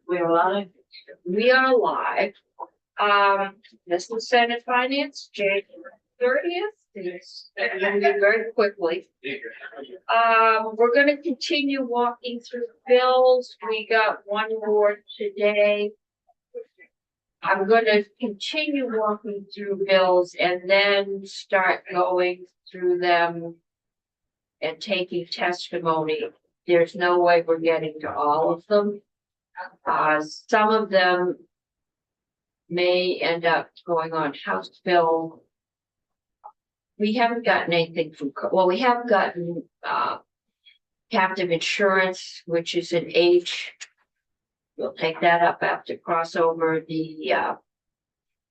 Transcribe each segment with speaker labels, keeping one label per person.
Speaker 1: We're live. We are live. This is Senate Finance, January 30th. It's going to be very quickly. We're going to continue walking through bills. We got one more today. I'm going to continue walking through bills and then start going through them and taking testimony. There's no way we're getting to all of them. Some of them may end up going on House bill. We haven't gotten anything from, well, we have gotten captive insurance, which is an H. We'll take that up after crossover. The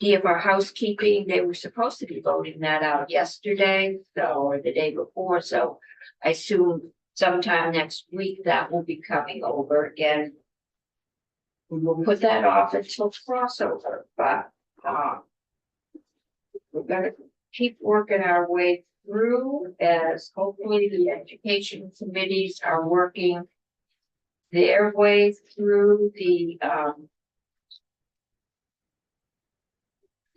Speaker 1: DFR housekeeping, they were supposed to be voting that out yesterday, or the day before. So I assume sometime next week that will be coming over again. We'll put that off until crossover, but we're gonna keep working our way through as hopefully the education committees are working their way through the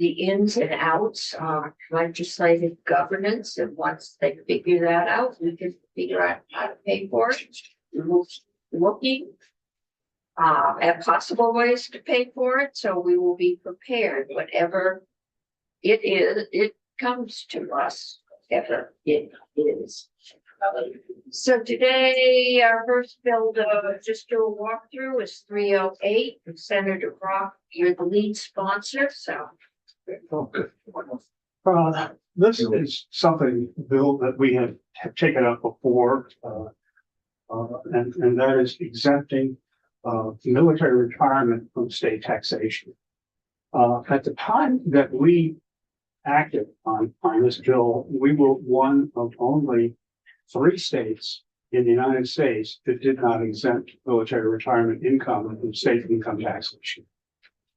Speaker 1: ins and outs of legislative governance, and once they figure that out, we can figure out how to pay for it. We're looking at possible ways to pay for it, so we will be prepared whatever it is. It comes to us, whatever it is. So today, our first bill to just do a walkthrough is 308. And Senator Brock, you're the lead sponsor, so.
Speaker 2: Okay. This is something, Bill, that we have taken up before, and that is exempting military retirement from state taxation. At the time that we acted on this bill, we were one of only 3 states in the United States that did not exempt military retirement income from state income taxation.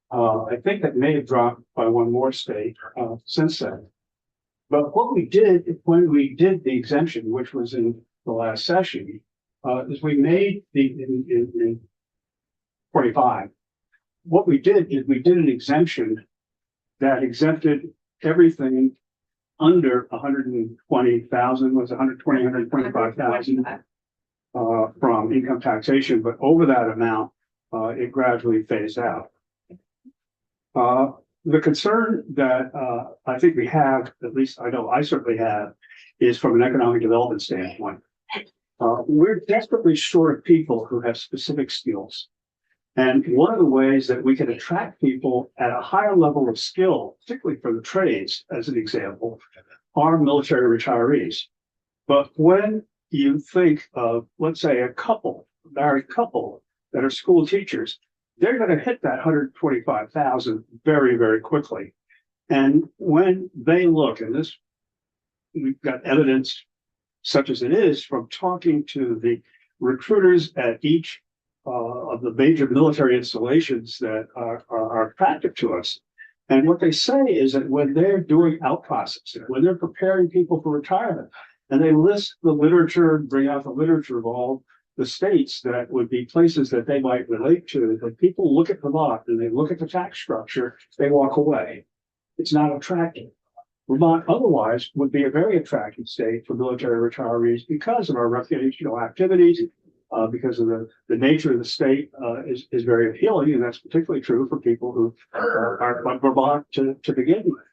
Speaker 2: I think that may have dropped by one more state since then. But what we did when we did the exemption, which was in the last session, is we made in 45. What we did is we did an exemption that exempted everything under 120,000, was 120, 125,000 from income taxation, but over that amount, it gradually phased out. The concern that I think we have, at least I know I certainly have, is from an economic development standpoint. We're desperately short of people who have specific skills. And one of the ways that we can attract people at a higher level of skill, particularly for the trades, as an example, are military retirees. But when you think of, let's say, a married couple that are school teachers, they're going to hit that 125,000 very, very quickly. And when they look, and this, we've got evidence such as it is from talking to the recruiters at each of the major military installations that are attractive to us. And what they say is that when they're doing out processing, when they're preparing people for retirement, and they list the literature, bring out the literature of all the states that would be places that they might relate to, that people look at Vermont and they look at the tax structure, they walk away. It's not attractive. Vermont otherwise would be a very attractive state for military retirees because of our recreational activities, because of the nature of the state is very appealing, and that's particularly true for people who are from Vermont to begin with.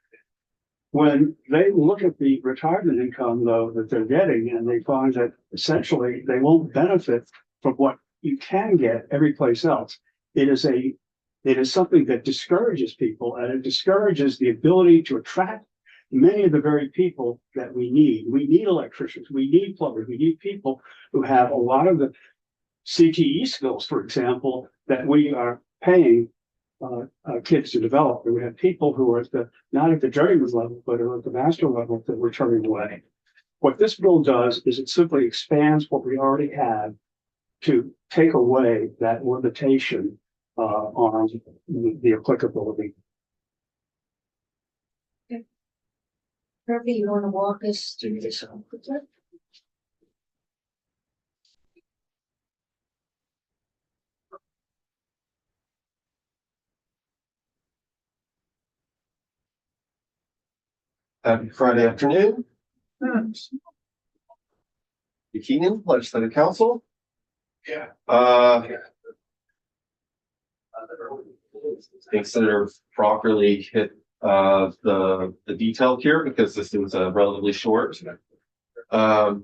Speaker 2: When they look at the retirement income, though, that they're getting, and they find that essentially they won't benefit from what you can get every place else, it is something that discourages people, and it discourages the ability to attract many of the very people that we need. We need electricians, we need plumbers, we need people who have a lot of the CTE skills, for example, that we are paying kids to develop. And we have people who are not at the journeyman level, but are at the master level that we're turning away. What this bill does is it simply expands what we already have to take away that limitation on the applicability.
Speaker 1: Kirby, you want to walk us through this?
Speaker 3: Happy Friday afternoon. Keenan, Legislative Council.
Speaker 4: Yeah.
Speaker 3: Consider properly hit the detail here because this is relatively short. As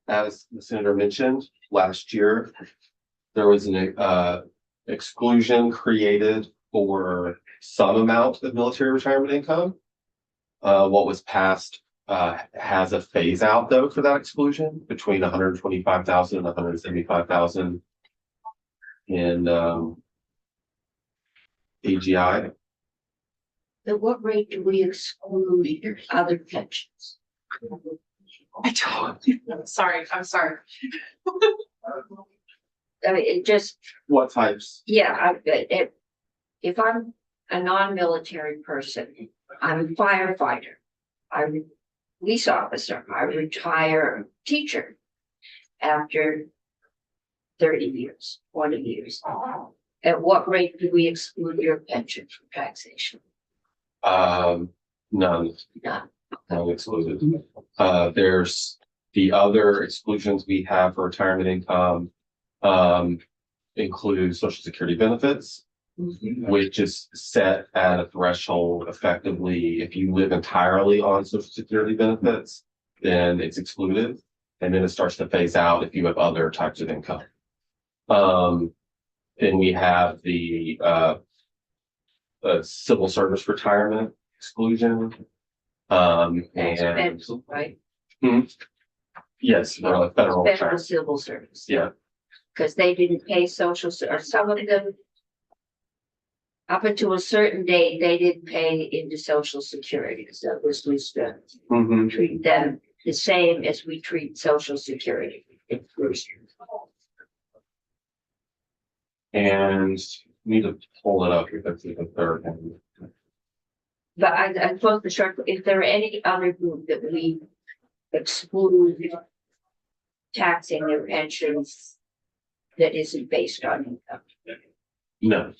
Speaker 3: the senator mentioned, last year there was an exclusion created for some amount of military retirement income. What was passed has a phase out though for that exclusion between 125,000 and 175,000 in AGI.
Speaker 1: At what rate do we exclude other pensions?
Speaker 5: I don't. I'm sorry.
Speaker 1: I mean, it just,
Speaker 3: What types?
Speaker 1: yeah, if I'm a non-military person, I'm a firefighter, I'm a police officer, I retire teacher after 30 years, 20 years. At what rate do we exclude your pension from taxation?
Speaker 3: None.
Speaker 1: None.
Speaker 3: None excluded. There's the other exclusions we have for retirement income include Social Security benefits, which is set at a threshold effectively. If you live entirely on Social Security benefits, then it's excluded. And then it starts to phase out if you have other types of income. Then we have the civil service retirement exclusion. And
Speaker 1: Federal, right?
Speaker 3: yes, for like federal
Speaker 1: Federal
Speaker 3: retirement.
Speaker 1: civil service.
Speaker 3: Yeah.
Speaker 1: Because they didn't pay or some of them. Up until a certain date, they didn't pay into Social Security, so this was to
Speaker 3: Mhm.
Speaker 1: treat them the same as we treat Social Security.
Speaker 3: And need to pull it up if that's the third one.
Speaker 1: But I suppose the short, is there any other group that we exclude taxing their pensions that isn't based on income?
Speaker 3: No.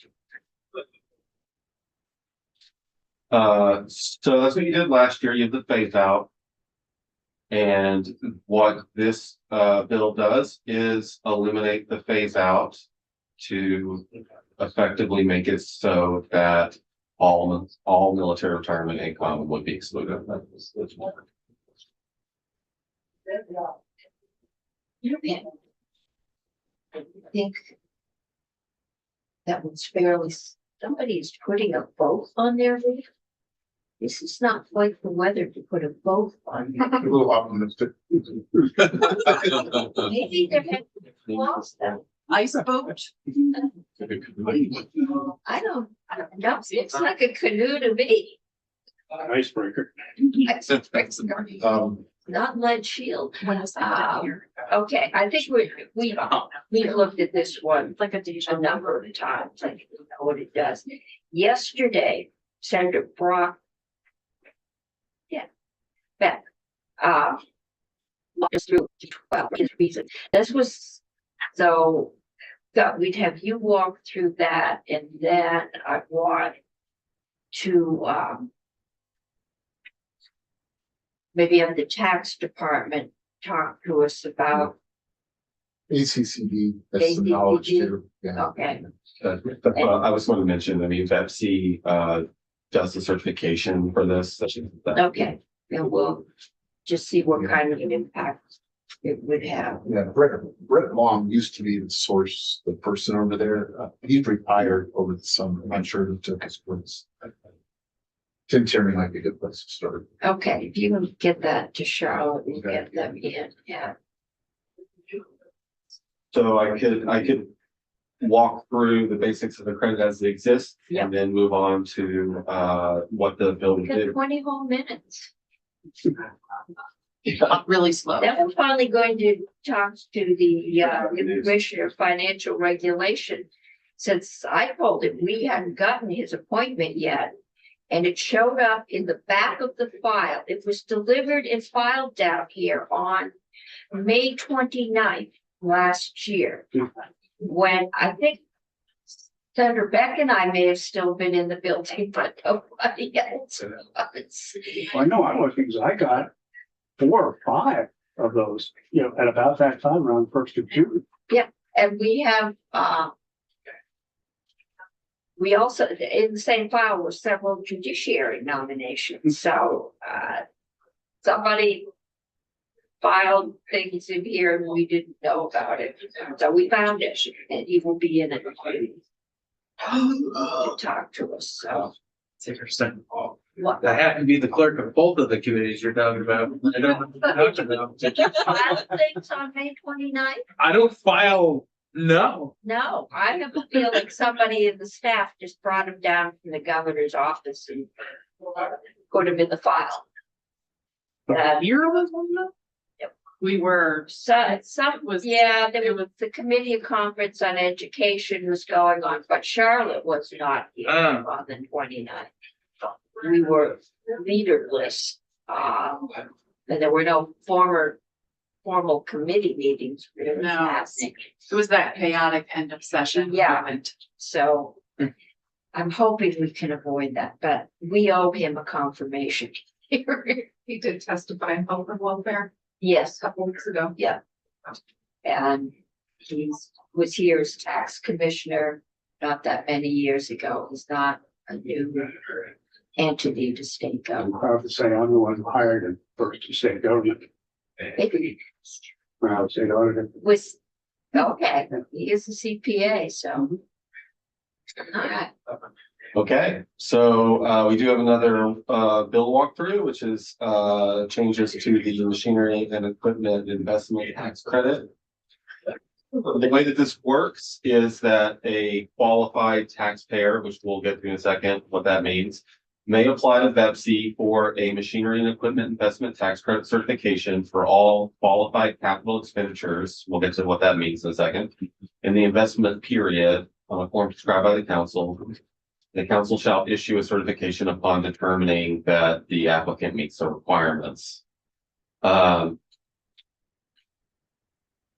Speaker 3: So that's what you did last year. You did the phase out. And what this bill does is eliminate the phase out to effectively make it so that all military retirement income would be excluded.
Speaker 1: Okay. I think that was fairly, somebody's putting a vote on their roof. This is not quite the weather to put a vote on.
Speaker 4: A little optimistic.
Speaker 1: Maybe they're had lost them.
Speaker 5: Ice boat.
Speaker 1: I don't know. It's like a canoe to me.
Speaker 2: Icebreaker.
Speaker 1: Not lead shield.
Speaker 5: When was that here?
Speaker 1: Okay, I think we looked at this one
Speaker 5: Like a
Speaker 1: a
Speaker 5: deja vu.
Speaker 1: number of times. I think we know what it does. Yesterday, Senator Brock. Yeah. Beck. Walked us through 12 his reason. This was so. Thought we'd have you walk through that, and then I want to maybe have the tax department talk to us about.
Speaker 4: ACCD, that's the knowledge too. Yeah.
Speaker 1: Okay,
Speaker 3: I was going to mention, I mean, Pepsi does the certification for this.
Speaker 1: okay, and we'll just see what kind of an impact it would have.
Speaker 4: Yeah, Brett Long used to be the source, the person over there. He's retired over the summer. I'm not sure who took his place. Tim Tierney might be a good place to start.
Speaker 1: Okay, if you can get that to Charlotte and get them in, yeah.
Speaker 3: So I could walk through the basics of the credit as it exists
Speaker 1: Yeah.
Speaker 3: and then move on to what the bill would
Speaker 1: Got
Speaker 3: do.
Speaker 1: 20 whole minutes.
Speaker 5: Really slow.
Speaker 1: Then we're finally going to talk to the Commissioner of Financial Regulation. Since I told him we hadn't gotten his appointment yet. And it showed up in the back of the file. It was delivered and filed down here on May 29th last year. When I think Senator Beck and I may have still been in the building, but nobody else was.
Speaker 2: I know I was, because I got 4 or 5 of those, at about that time, around 1st of June.
Speaker 1: And we have, we also, in the same file were several judiciary nominations, so, somebody filed things in here and we didn't know about it, so we found it, and he will be in it. To talk to us, so.
Speaker 6: It's interesting.
Speaker 1: What?
Speaker 6: I happen to be the clerk of both of the committees you're talking about. I don't know about.
Speaker 1: Did you file things on May 29th?
Speaker 6: I don't file, no.
Speaker 1: No, I have a feeling somebody in the staff just brought him down from the governor's office and put him in the file.
Speaker 5: You're the one though?
Speaker 1: Yep.
Speaker 5: We were,
Speaker 1: So some
Speaker 5: Was-
Speaker 1: there was the committee conference on education was going on, but Charlotte was not here on the 29th. We were leaderless, and there were no formal committee meetings really
Speaker 5: No.
Speaker 1: happening.
Speaker 5: it was that chaotic end of session.
Speaker 1: Yeah.
Speaker 5: moment.
Speaker 1: So I'm hoping we can avoid that, but we owe him a confirmation.
Speaker 5: He did testify in health and welfare
Speaker 1: Yes,
Speaker 5: a couple weeks ago.
Speaker 1: and he was here as tax commissioner not that many years ago. He's not a new entity to state
Speaker 2: I'm
Speaker 1: government.
Speaker 2: proud to say I'm the one who hired him first to state government,
Speaker 1: Maybe
Speaker 2: when I was state auditor.
Speaker 1: was, okay, he is a CPA, so. All right,
Speaker 3: Okay, so we do have another bill walkthrough, which is changes to the machinery and equipment investment tax credit. The way that this works is that a qualified taxpayer, which we'll get to in a second, what that means, may apply to VEPC for a machinery and equipment investment tax credit certification for all qualified capital expenditures. We'll get to what that means in a second. In the investment period, on a form prescribed by the council, the council shall issue a certification upon determining that the applicant meets the requirements.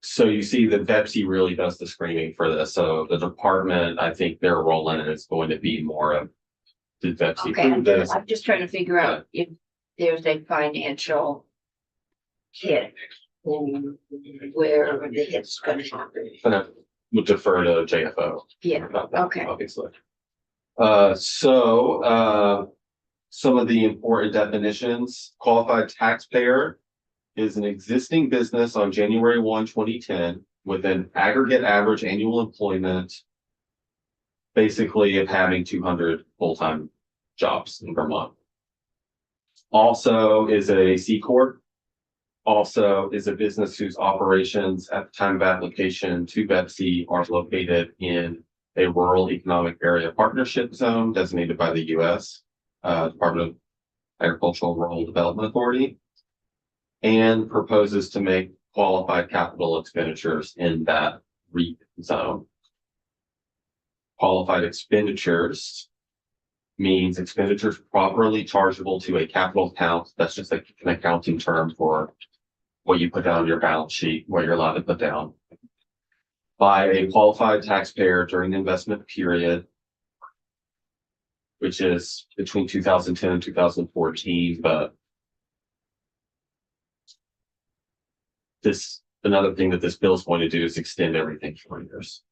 Speaker 3: So you see that VEPC really does the screening for this. So the department, I think their role in it is going to be more of, did VEPC
Speaker 1: okay,
Speaker 3: prove this?
Speaker 1: I'm just trying to figure out if there's a financial hit. Where the hit's gonna happen.
Speaker 3: And I would defer to JFO.
Speaker 1: Yeah,
Speaker 3: about that,
Speaker 1: okay.
Speaker 3: Obviously. Some of the important definitions, qualified taxpayer is an existing business on January 1, 2010, with an aggregate average annual employment basically of having 200 full-time jobs in Vermont. Also is a C Corp. Also is a business whose operations at the time of application to VEPC are located in a rural economic area partnership zone designated by the U.S. Department of Agricultural and Rural Development Authority, and proposes to make qualified capital expenditures in that REAP zone. Qualified expenditures means expenditures properly chargeable to a capital account. That's just like an accounting term for what you put down on your balance sheet, what you're allowed to put down by a qualified taxpayer during the investment period, which is between 2010 and 2014, but another thing that this bill is going to do is extend everything 4 years.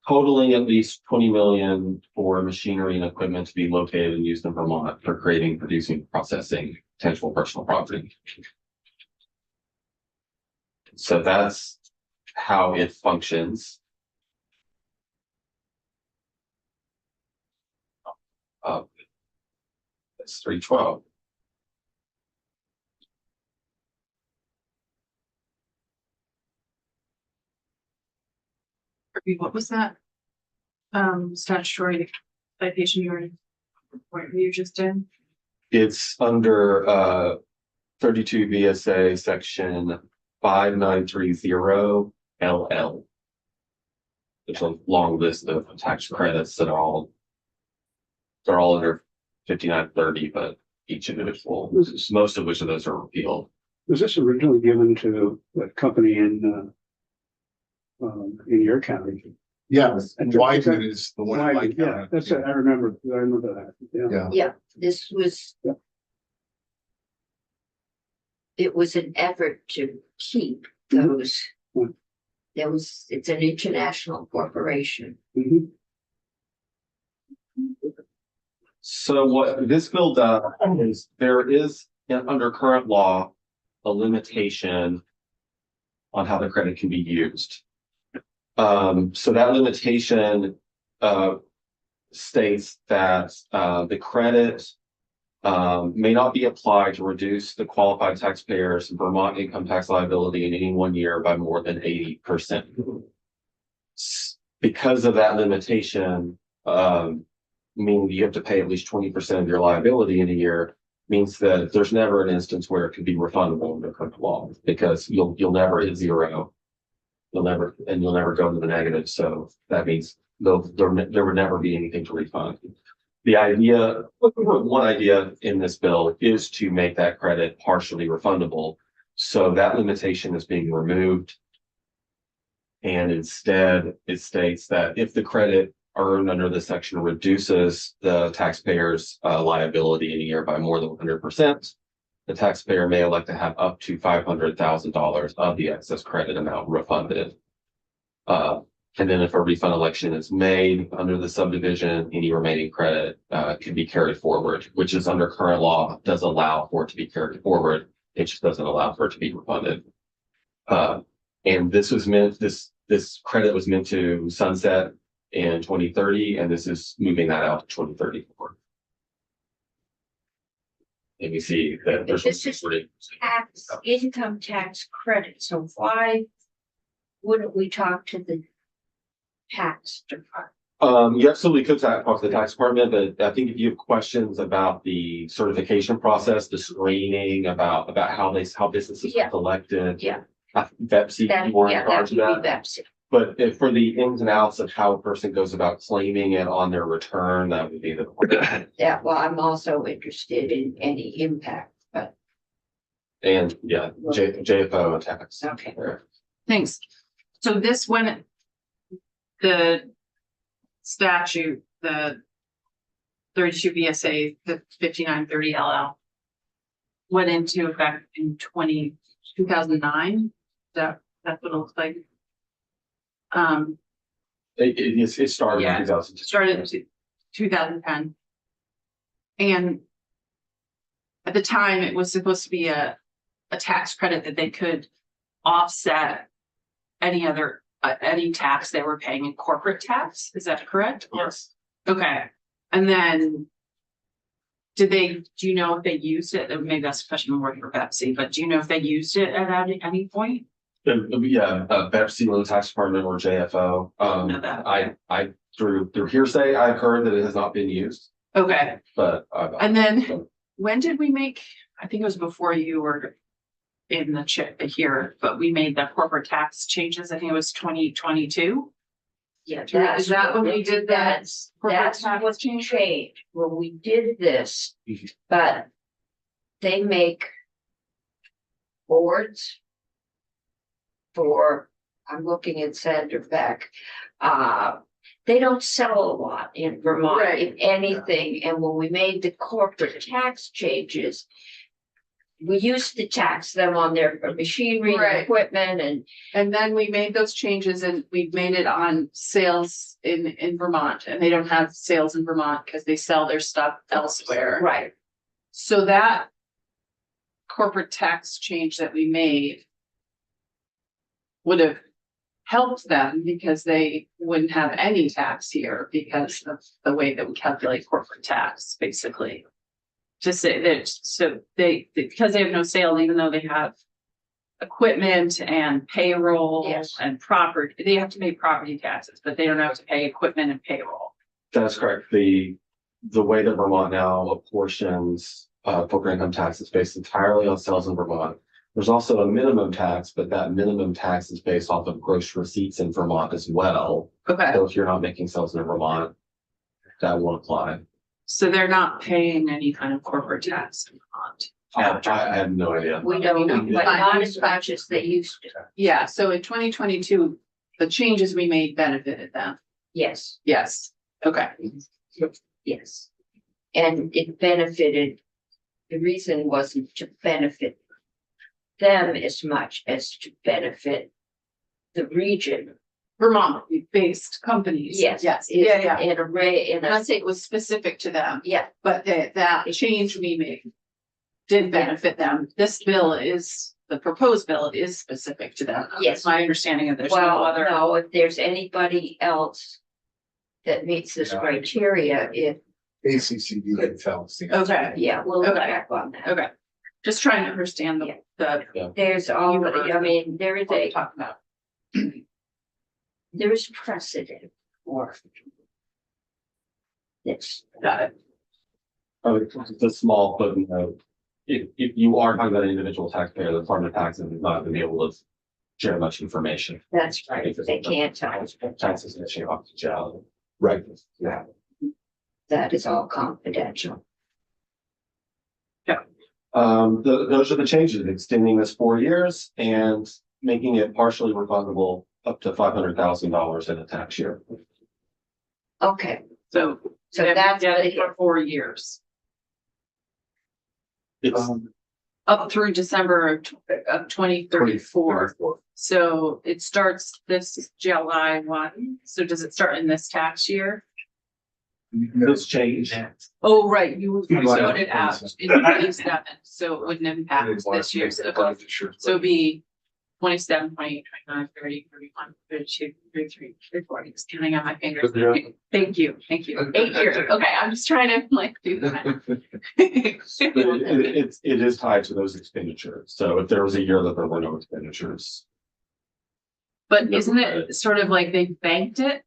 Speaker 3: Totaling at least 20 million for machinery and equipment to be located and used in Vermont for creating, producing, processing tangible personal property. So that's how it functions. It's 312.
Speaker 5: What was that? Statutory citation you just did?
Speaker 3: It's under 32 VSA section 5930 LL. It's a long list of tax credits that are all, they're all under 5930, but each individual, most of which of those are repealed.
Speaker 2: Was this originally given to a company in in your county.
Speaker 4: Yeah,
Speaker 2: And
Speaker 4: Wyden is the one. in my
Speaker 2: Yeah,
Speaker 4: county.
Speaker 2: that's it. I remember that. Yeah.
Speaker 4: Yeah,
Speaker 1: Yeah, this was.
Speaker 2: Yeah.
Speaker 1: It was an effort to keep
Speaker 2: Mhm.
Speaker 1: those.
Speaker 2: Mhm.
Speaker 1: It's an international corporation.
Speaker 2: Mhm.
Speaker 3: So what this bill does is there is under current law, a limitation on how the credit can be used. So that limitation, states that, the credit, may not be applied to reduce the qualified taxpayer's Vermont income tax liability in any one year by more than 80%. Because of that limitation, meaning you have to pay at least 20% of your liability in a year, means that there's never an instance where it could be refundable under current law, because you'll never hit zero. You'll never go to the negative, so that means there would never be anything to refund. The idea, one idea in this bill is to make that credit partially refundable, so that limitation is being removed. And instead, it states that if the credit earned under this section reduces the taxpayer's liability in a year by more than 100%, the taxpayer may elect to have up to $500,000 of the excess credit amount refunded. And then if a refund election is made under the subdivision, any remaining credit can be carried forward, which is under current law, does allow for it to be carried forward. It just doesn't allow for it to be refunded. And this credit was meant to sunset in 2030, and this is moving that out to 2034. And we see that there's.
Speaker 1: This is income tax credit, so why wouldn't we talk to the tax department?
Speaker 3: You absolutely could talk to the tax department, but I think if you have questions about the certification process, the screening, about how businesses
Speaker 1: Yeah.
Speaker 3: are selected.
Speaker 1: Yeah.
Speaker 3: Betsy, you were in charge of
Speaker 1: That would be
Speaker 3: that.
Speaker 1: Betsy.
Speaker 3: But if for the ins and outs of how a person goes about claiming it on their return, that would be the.
Speaker 1: Yeah, well, I'm also interested in any impact, but,
Speaker 3: And yeah, JFO and tax.
Speaker 1: okay.
Speaker 5: Thanks. So this when the statute, the 32 VSA, the 5930 LL went into effect in 2009. That's what it looks like.
Speaker 3: It started
Speaker 5: Yeah.
Speaker 3: in 2002.
Speaker 5: Started in 2010. And at the time, it was supposed to be a tax credit that they could offset any tax they were paying in corporate tax. Is that correct?
Speaker 3: Yes.
Speaker 5: Okay. And then do you know if they used it? Maybe that's a question more for Betsy, but do you know if they used it at any point?
Speaker 3: Yeah, Betsy or the tax department or JFO.
Speaker 5: Know that.
Speaker 3: I through hearsay, I've heard that it has not been used,
Speaker 5: Okay.
Speaker 3: but.
Speaker 5: And then when did we make, I think it was before you were in the chip here, but we made the corporate tax changes. I think it was 2022.
Speaker 1: Yeah.
Speaker 5: Is that when we did that?
Speaker 1: That's what changed when we did this, but they make boards for, I'm looking at Sandra Beck. They don't sell a lot in Vermont,
Speaker 5: Right.
Speaker 1: if anything, and when we made the corporate tax changes, we used to tax them on their machinery and
Speaker 5: Right.
Speaker 1: equipment
Speaker 5: And then we made those changes and we made it on sales in Vermont, and they don't have sales in Vermont because they sell their stuff elsewhere.
Speaker 1: right.
Speaker 5: So that corporate tax change that we made would have helped them because they wouldn't have any tax here because of the way that we calculate corporate tax, basically. To say that, so because they have no sales, even though they have equipment and payroll
Speaker 1: Yes.
Speaker 5: and property, they have to pay property taxes, but they don't have to pay equipment and payroll.
Speaker 3: That's correct. The way that Vermont now apportions corporate income tax is based entirely on sales in Vermont. There's also a minimum tax, but that minimum tax is based off of gross receipts in Vermont as well.
Speaker 5: Okay,
Speaker 3: So if you're not making sales in Vermont, that won't apply.
Speaker 5: so they're not paying any kind of corporate tax in Vermont.
Speaker 3: I have no idea.
Speaker 1: We don't, but not as much as they used to.
Speaker 5: Yeah, so in 2022, the changes we made benefited them.
Speaker 1: Yes,
Speaker 5: Yes, okay,
Speaker 1: yes. And it benefited, the reason wasn't to benefit them as much as to benefit the region.
Speaker 5: Vermont-based companies.
Speaker 1: Yes.
Speaker 5: Yes, yeah, yeah.
Speaker 1: In a way, in
Speaker 5: And I
Speaker 1: a,
Speaker 5: say it was specific to them,
Speaker 1: yeah,
Speaker 5: but that change we made did benefit them. This bill is, the proposed bill is specific to them.
Speaker 1: Yes.
Speaker 5: That's my understanding of there's no
Speaker 1: well,
Speaker 5: other.
Speaker 1: no, if there's anybody else that meets this
Speaker 4: Yeah.
Speaker 1: criteria, if,
Speaker 4: ACCD can tell us. the answer.
Speaker 5: Okay,
Speaker 1: yeah, we'll
Speaker 5: Okay.
Speaker 1: check on that.
Speaker 5: okay. Just trying to understand
Speaker 1: Yeah.
Speaker 5: the
Speaker 1: There's all, I mean, there is
Speaker 5: what we're
Speaker 1: a,
Speaker 5: talking about.
Speaker 1: there is precedent for this.
Speaker 5: Got it.
Speaker 3: Oh, just a small footnote. If you are talking about an individual taxpayer, the Department of Taxes is not gonna be able to share much information.
Speaker 1: That's right, they can't tell us,
Speaker 3: Taxes and issue off to jail.
Speaker 4: Right.
Speaker 1: yeah. That is all confidential.
Speaker 3: Those are the changes, extending this 4 years and making it partially refundable up to $500,000 in a tax year.
Speaker 1: Okay,
Speaker 5: So.
Speaker 1: so
Speaker 5: they
Speaker 1: that's
Speaker 5: get
Speaker 1: what
Speaker 5: it
Speaker 1: it
Speaker 5: for 4 years,
Speaker 3: It's,
Speaker 5: up through December of 2034. So it starts this July 1. So does it start in this tax year?
Speaker 3: this change.
Speaker 5: Oh, right, you
Speaker 4: July
Speaker 5: wrote it out
Speaker 4: 27.
Speaker 5: in 27, so it wouldn't impact this year. So it'd be 27, 28, 29, 30, 31, 32, 33, 34. Just counting on my fingers.
Speaker 4: Yeah.
Speaker 5: Thank you. 8 years. Okay, I'm just trying to like do that.
Speaker 3: But it is tied to those expenditures. So if there was a year that there were no expenditures.
Speaker 5: But isn't it sort of like they banked it?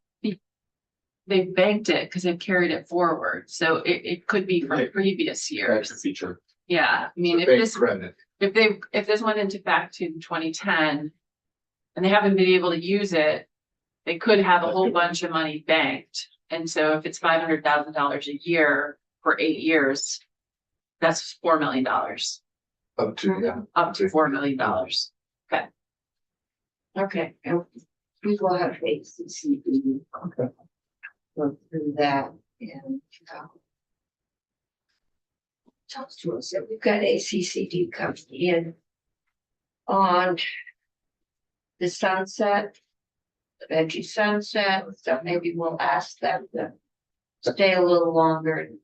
Speaker 5: They banked it because they've carried it forward. So it could be from
Speaker 3: Right.
Speaker 5: previous
Speaker 3: That's a
Speaker 5: years.
Speaker 3: feature.
Speaker 5: Yeah, I mean,
Speaker 4: Credit.
Speaker 5: if this went into effect in 2010 and they haven't been able to use it, they could have a whole bunch of money banked. And so if it's $500,000 a year for 8 years, that's $4 million,
Speaker 4: Up to, yeah.
Speaker 5: up to $4 million.
Speaker 1: Okay, and we will have ACCD.
Speaker 4: Okay.
Speaker 1: Go through that and. Talk to us, that we've got ACCD coming in. On. The sunset. The veggie sunset, so maybe we'll ask them to. Stay a little longer and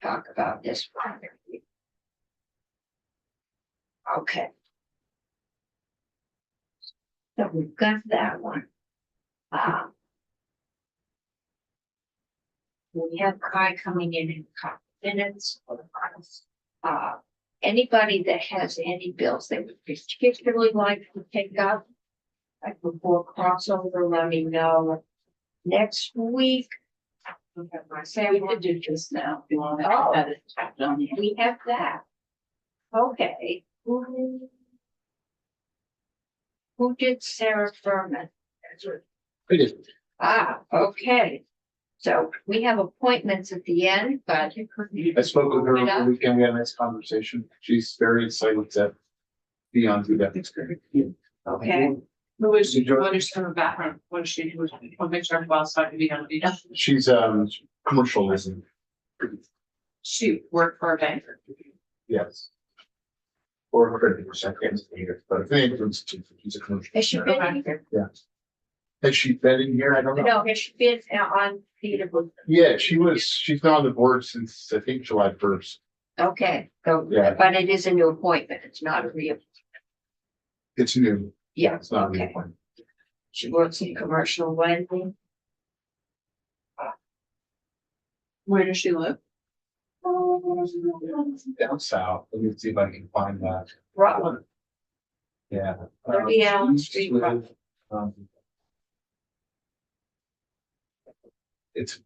Speaker 1: talk about this one. Okay. So we've got that one. We have Kai coming in a couple minutes. Anybody that has any bills they would particularly like to take up. Like before crossover, let me know. Next week. We have my
Speaker 5: We could do just now. If you want to
Speaker 1: Oh.
Speaker 5: add it on here.
Speaker 1: We have that. Okay. Who did Sarah Furman?
Speaker 4: I did.
Speaker 1: Okay. So we have appointments at the end, but.
Speaker 4: I spoke with her over the weekend. We had a nice conversation. She's very excited to be on through that experience.
Speaker 1: Okay,
Speaker 5: Who is she? What is her background? What is she? What makes her qualified to be on the?
Speaker 4: She's commercialism.
Speaker 5: She worked for a banker.
Speaker 4: Yes. Or credit, I can't say it, but financial institution, she's a commercial.
Speaker 1: has she been here?
Speaker 4: Yes. Has she been in here? I don't know.
Speaker 1: No, has she been on Peterbilt?
Speaker 4: Yeah, she's been on the board since I think July 1st.
Speaker 1: Okay, so,
Speaker 4: Yeah.
Speaker 1: but it is a new appointment, it's not a real,
Speaker 4: It's new.
Speaker 1: yeah,
Speaker 4: It's not a new
Speaker 1: okay.
Speaker 4: one.
Speaker 1: She works in commercial lending.
Speaker 5: Where does she live?
Speaker 4: Down south. Let me see if I can find that.
Speaker 1: Rutland,
Speaker 4: Yeah.
Speaker 1: 30 Allen Street,
Speaker 4: With,
Speaker 1: Rutland.
Speaker 4: It's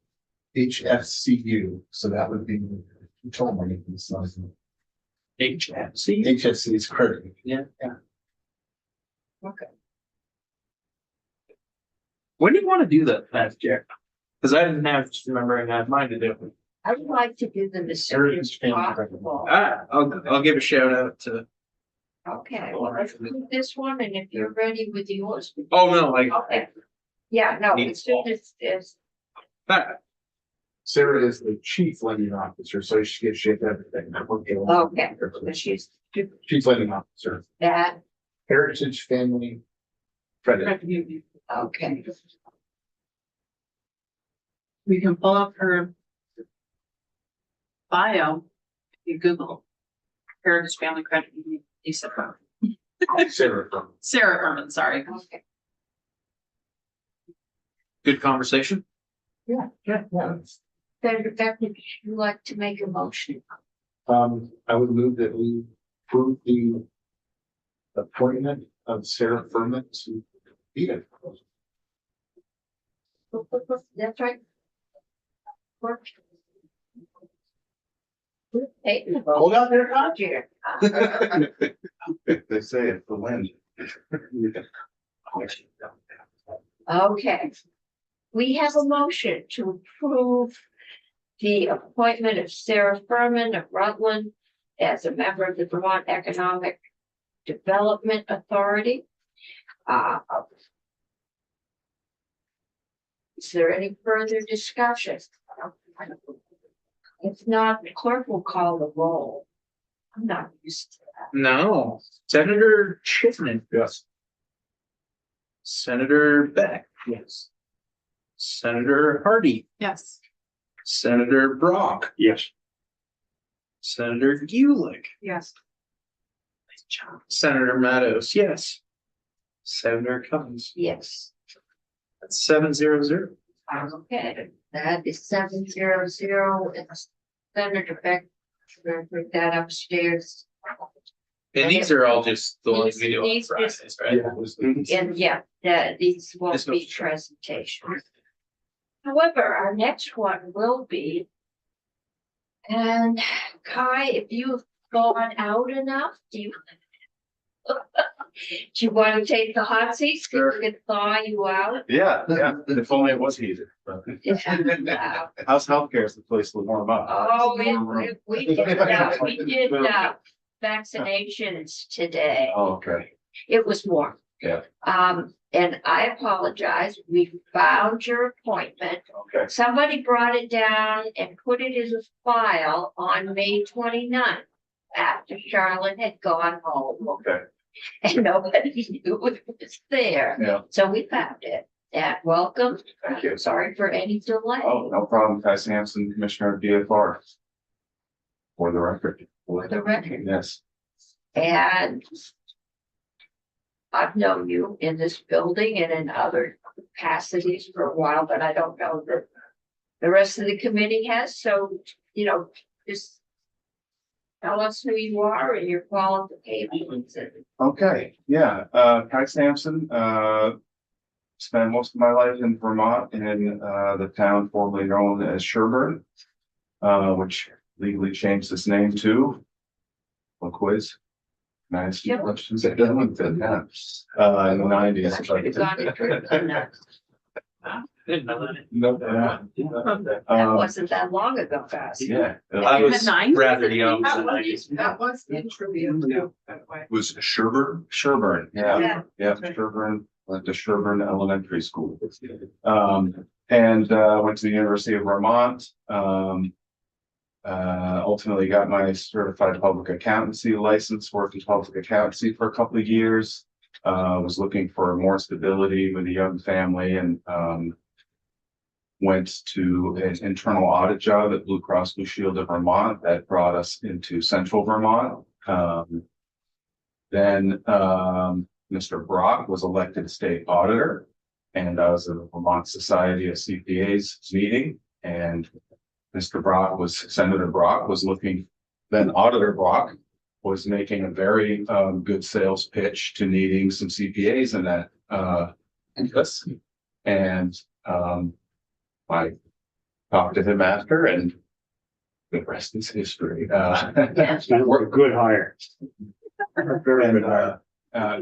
Speaker 4: HFCU, so that would be, you told me. It's not-
Speaker 6: HFC.
Speaker 4: HFC is credit.
Speaker 1: Okay.
Speaker 6: When do you want to do that last year? Because I didn't have, just remembering I had mine to do.
Speaker 1: I would like to do them as soon
Speaker 4: Everything's
Speaker 1: as
Speaker 4: changed.
Speaker 1: possible.
Speaker 6: I'll give a shout out to.
Speaker 1: Okay, well, let's do this one, and if you're ready with yours.
Speaker 6: Oh, no, like,
Speaker 1: Okay, Yeah, no,
Speaker 6: Need
Speaker 1: as soon as,
Speaker 4: Sarah is the chief lending officer, so she gets shit everything.
Speaker 1: okay, so she's
Speaker 4: Chief lending officer,
Speaker 1: that,
Speaker 4: Heritage Family Credit.
Speaker 1: okay.
Speaker 5: We can pull up her bio, if you Google Heritage Family Credit Union, Lisa Herman.
Speaker 4: Sarah.
Speaker 5: Sarah Herman, sorry.
Speaker 1: Okay.
Speaker 6: Good conversation.
Speaker 4: Yeah.
Speaker 1: Then Rebecca, would you like to make a motion?
Speaker 4: I would move that we approve the appointment of Sarah Furman to be it.
Speaker 1: That's right. Work. Hey,
Speaker 4: Hold out there,
Speaker 1: Roger.
Speaker 4: They say it for when.
Speaker 1: Okay. We have a motion to approve the appointment of Sarah Furman of Rutland as a member of the Vermont Economic Development Authority. Is there any further discussion? If not, the clerk will call the roll. I'm not used to that.
Speaker 6: No, Senator Chifnin,
Speaker 4: Yes.
Speaker 6: Senator Beck,
Speaker 4: Yes.
Speaker 6: Senator Hardy,
Speaker 5: Yes.
Speaker 6: Senator Brock,
Speaker 2: Yes.
Speaker 6: Senator Gulick,
Speaker 5: Yes.
Speaker 6: Senator Mattos, yes. Senator Cummings,
Speaker 1: Yes.
Speaker 6: that's 7-0-0.
Speaker 1: Okay, that is 700, and Senator Beck, we're gonna put that upstairs.
Speaker 6: And these are all just the ones we do on
Speaker 1: These- these-
Speaker 6: Fridays, right?
Speaker 1: And yeah, that these
Speaker 6: This
Speaker 1: won't be
Speaker 6: was-
Speaker 1: presentations. However, our next one will be. And Kai, if you've gone out enough, do you? Do you want to take the hot seat, so we can thaw you out?
Speaker 7: Yeah, if only it was heated.
Speaker 1: Yeah.
Speaker 7: How's healthcare is the place to warm up?
Speaker 1: Oh, we did vaccinations today.
Speaker 7: Oh, okay.
Speaker 1: It was warm.
Speaker 7: Yeah.
Speaker 1: And I apologize, we found your appointment.
Speaker 7: Okay.
Speaker 1: Somebody brought it down and put it as a file on May 29th. After Charlotte had gone home
Speaker 7: Okay.
Speaker 1: and nobody knew it was there.
Speaker 7: Yeah.
Speaker 1: So we found it. And welcome.
Speaker 7: Thank you.
Speaker 1: Sorry for any delay.
Speaker 7: Oh, no problem. Ty Sampson, Commissioner of DFR. For the record.
Speaker 1: For the record.
Speaker 7: Yes.
Speaker 1: And I've known you in this building and in other capacities for a while, but I don't know that the rest of the committee has. So, just tell us who you are and your qualifications.
Speaker 7: Okay, yeah, Ty Sampson, spent most of my life in Vermont in, the town formerly known as Sherburne. Which legally changed its name to. A quiz. Nice.
Speaker 1: Yep.
Speaker 7: Questions. In the nineties.
Speaker 1: Should've gone into it.
Speaker 6: Didn't know that.
Speaker 1: That wasn't that long ago, guys.
Speaker 7: Yeah.
Speaker 6: I was
Speaker 5: The 90s?
Speaker 6: rather young. so I-
Speaker 5: That was in trivia too, by the way.
Speaker 4: Was Sherburne?
Speaker 7: Sherburne, yeah.
Speaker 1: Yeah.
Speaker 7: Yeah, Sherburne, went to Sherburne Elementary School. Went to the University of Vermont. Ultimately got my certified public accountancy license, worked in public accountancy for a couple of years. Was looking for more stability with a young family and, went to an internal audit job at Blue Cross Blue Shield of Vermont that brought us into central Vermont. Then Mr. Brock was elected state auditor. And I was at the Vermont Society of CPAs meeting and Senator Brock was looking, then Auditor Brock was making a very good sales pitch to needing some CPAs in that interest. And I talked to him after and the rest is history.
Speaker 2: Sounds like a good hire.
Speaker 7: Very good.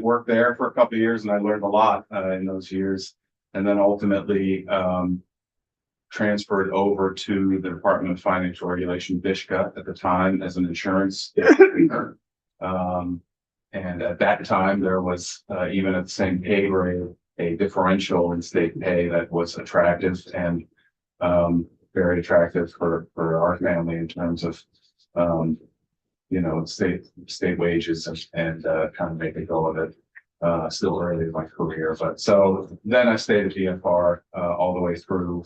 Speaker 7: Worked there for a couple of years and I learned a lot in those years. And then ultimately transferred over to the Department of Financial Regulation, BISCA at the time as an insurance. And at that time, there was even at the same pay grade, a differential in state pay that was attractive and very attractive for our family in terms of state wages and kind of make a go of it. Still early in my career, but so then I stayed at DFR all the way through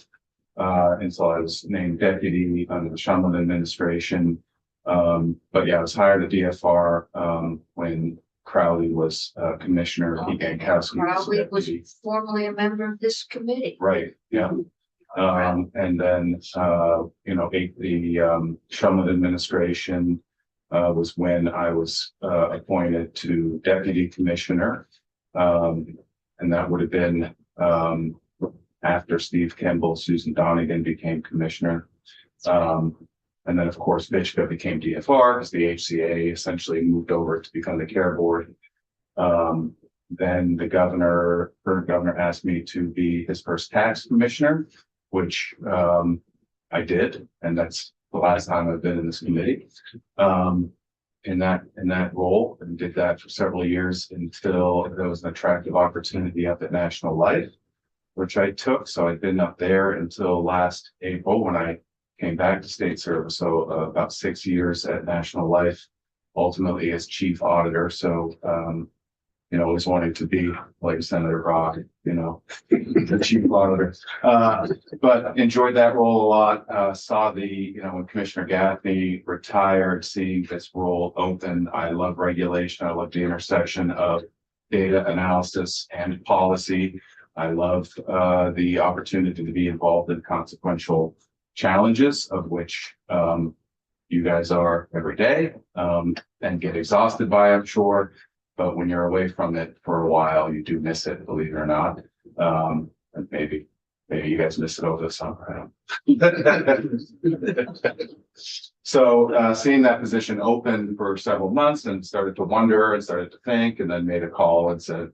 Speaker 7: until I was named deputy under the Shumlin administration. But yeah, I was hired at DFR when Crowley was commissioner. Pete Gankowski
Speaker 1: Crowley was
Speaker 7: deputy.
Speaker 1: formerly a member of this committee.
Speaker 7: Right, yeah. And then the Shumlin administration was when I was appointed to deputy commissioner. And that would have been after Steve Kimball, Susan Donegan became commissioner. And then, of course, VHCA became DFR because the HCA essentially moved over to become the care board. Then the current governor asked me to be his first tax commissioner, which I did. And that's the last time I've been in this committee. In that role, and did that for several years until there was an attractive opportunity up at National Life, which I took. So I'd been up there until last April when I came back to state service. So about 6 years at National Life, ultimately as chief auditor. So always wanting to be like Senator Brock, the chief auditor. But enjoyed that role a lot. Saw when Commissioner Gaffney retired, seeing this role open. I love regulation. I love the intersection of data analysis and policy. I love the opportunity to be involved in consequential challenges, of which you guys are every day, and get exhausted by, I'm sure. But when you're away from it for a while, you do miss it, believe it or not. And maybe you guys miss it over the summer. So seeing that position open for several months and started to wonder and started to think, and then made a call and said,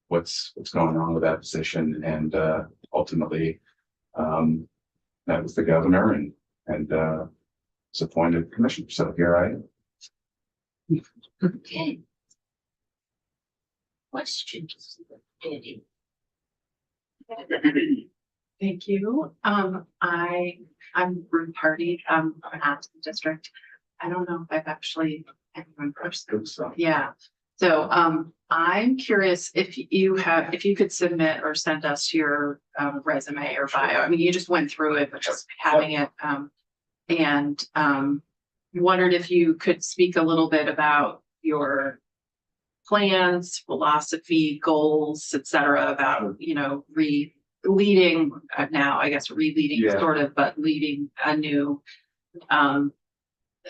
Speaker 7: what's going on with that position? And ultimately, that was the governor and was appointed commissioner. So here I am.
Speaker 1: Okay. Questions, Eddie?
Speaker 5: Thank you. I'm Ruth Hardy. I'm at the district. I don't know if I've actually anyone person. Yeah. So I'm curious if you could submit or send us your resume or bio. I mean, you just went through it, but just having it and wondered if you could speak a little bit about your plans, philosophy, goals, etc. about leading sort of, but leading a new,